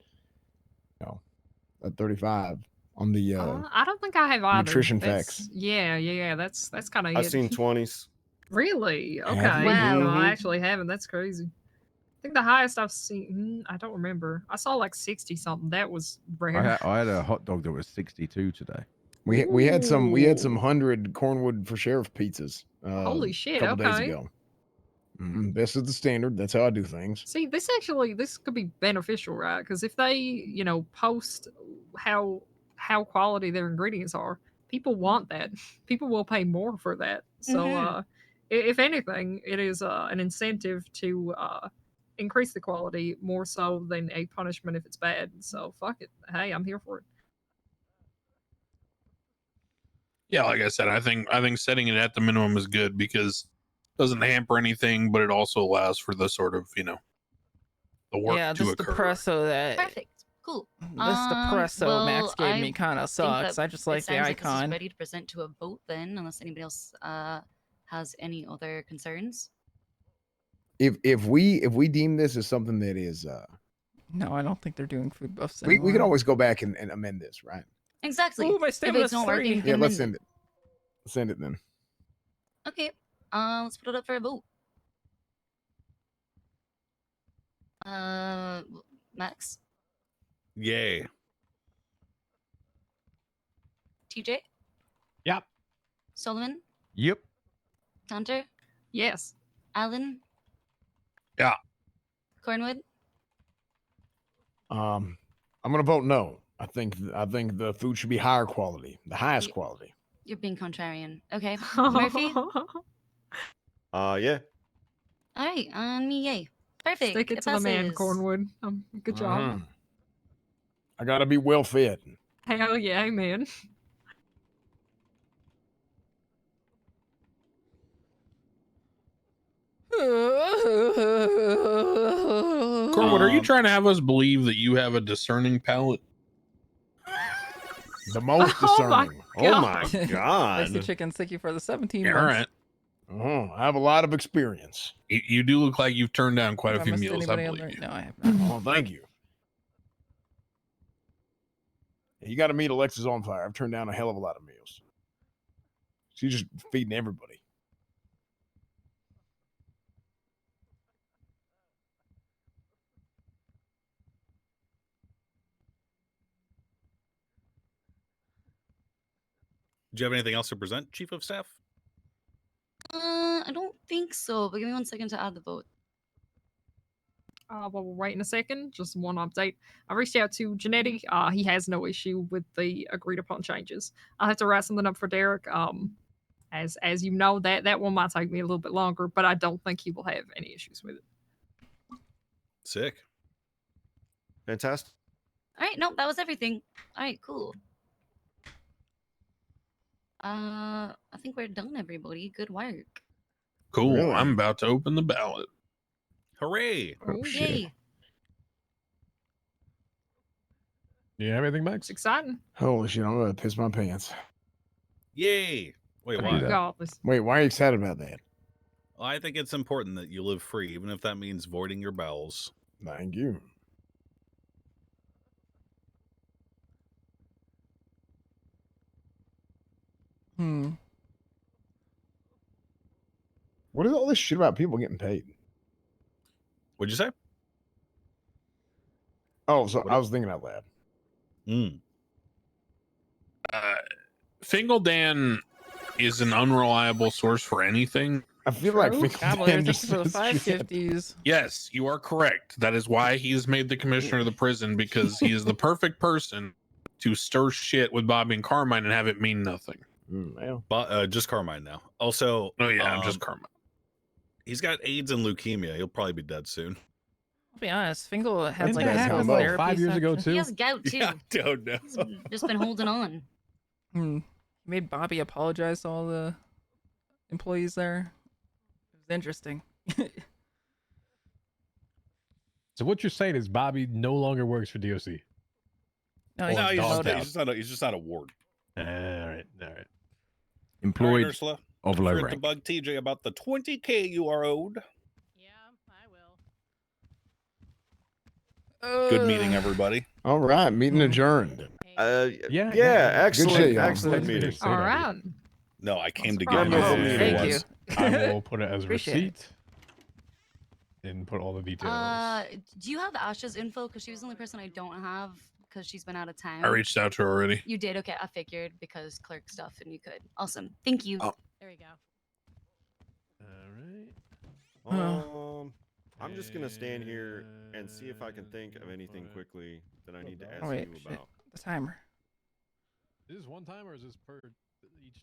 a 35 on the I don't think I have either. nutrition That's- facts. Yeah. That's kind of I've it. seen 20s. Really? Have Okay. you? Wow. No, I Mhm. actually haven't. That's crazy. I think the highest I've seen, I don't remember. I saw like 60 something. That was rare. I had a hot dog that was 62 today. We had some 100 Ooh. Cornwood for Sheriff pizzas Holy a shit, couple days okay. ago. This is the standard. That's how I do things. See, this could be beneficial, right? Because if they, post how quality their ingredients are, people want that. People will pay more for that. So, Mhm. if anything, it is an incentive to increase the quality more so than a punishment if it's bad. So, fuck it. Hey, I'm here for it. Yeah, like I said, I think setting it at the minimum is good because it doesn't hamper anything, but it also allows for the sort of, the work Yeah, to this occur. depresso that Perfect. Cool. this depresso Max well, gave me I kind of think sucks. that I just it like the sounds like this is icon. ready to present to a vote then, unless anybody else has any other concerns. If we deem this as something that is No, I don't think they're doing food buffs we anymore. can always go back and amend this, right? Exactly. Ooh, my If stamina's it's not working, 3. you Yeah, can let's amend send it. Send it then. Okay. Let's put it up for a vote. Max, Yay. TJ, Yep. Solomon, Yep. Hunter, Yes. Alan. Yeah. Cornwood. I'm gonna vote no. I think the food should be higher quality, the highest Ye- quality. You're being contrarian. Okay. Murphy. Yeah. All right. Me, yay. Perfect. Stick it to the man, passes. Cornwood. Good job. Mhm. I gotta be well fed. Hell yeah, man. Cornwood, are you trying to have us believe that you have a discerning palate? The most Oh my discerning. Oh my Spicy god. chicken, thank you for the 17 Yeah, all months. right. I have a lot of experience. You do look like you've turned down quite Have a I few missed meals. I anybody on believe there? you. No, I have not. Oh, thank you. You got to meet Alexis on fire. I've turned down a hell of a lot of meals. She's just feeding everybody. Do you have anything else to present, Chief of Staff? I don't think so, but give me 1 second to add the vote. Well, we'll wait in a second. Just one update. I reached out to Janetti. He has no issue with the agreed upon changes. I'll have to write something up for Derek. As you know, that one might take me a little bit longer, but I don't think he will have any issues with it. Sick. Fantastic. All right. Nope, that was everything. All right. Cool. I think we're done, everybody. Good work. Cool. Really? I'm about to open the ballot. Hooray. Oh, shit. Yay. Do you have anything, Max? It's exciting. Holy shit, I'm gonna piss my pants. Yay. Wait, Don't do why? that. Regardless. Wait, why are you excited about that? Well, I think it's important that you live free, even if that means voiding your bowels. Thank you. What is all this shit about people getting paid? What'd you say? Oh, so What- I was thinking out loud. Fingal Dan is an unreliable source for anything. I feel like True. Gobbler, Finkelstein thank you for the says shit. 550s. Yes, you are correct. That is why he is made the commissioner of the prison, because he is the perfect person to stir shit with Bobby and Carmine and have it mean nothing. Well, But just Carmine now. Also, Oh yeah, just Carmine. he's got AIDS and leukemia. He'll probably be dead soon. I'll be honest, Fingal had That's like bad a combo. couple therapy 5 years ago sessions. He too. has gout too. Yeah, I don't know. He's just been holding on. He made Bobby apologize to all the employees there. It was interesting. So what you're saying is Bobby no longer works for DOC. No, Or No, he's dogged just, out. he's just not a ward. All right. All right, Employed Ursula. of Don't low forget to rank. bug TJ about the 20K you are owed. Yeah, I will. Good meeting, everybody. all right, meeting adjourned. Yeah, Yeah, good excellent, shit, y'all. excellent Thanks for meeting. your say All that, right. No, I came to surprised. give you Memorable who meeting. it Thank was. you. I will put it as a Appreciate it. receipt and put all the details. Do you have Asha's info? Because she was the only person I don't have because she's been out of town. I reached out to her already. You did? Okay, I figured because clerk stuff and you could. Awesome. Thank you. Oh. There you go. All right. I'm just gonna stand here and see if I can think of anything quickly that I need to ask Oh, wait, you shit. about. The timer. Is this one time or is this per each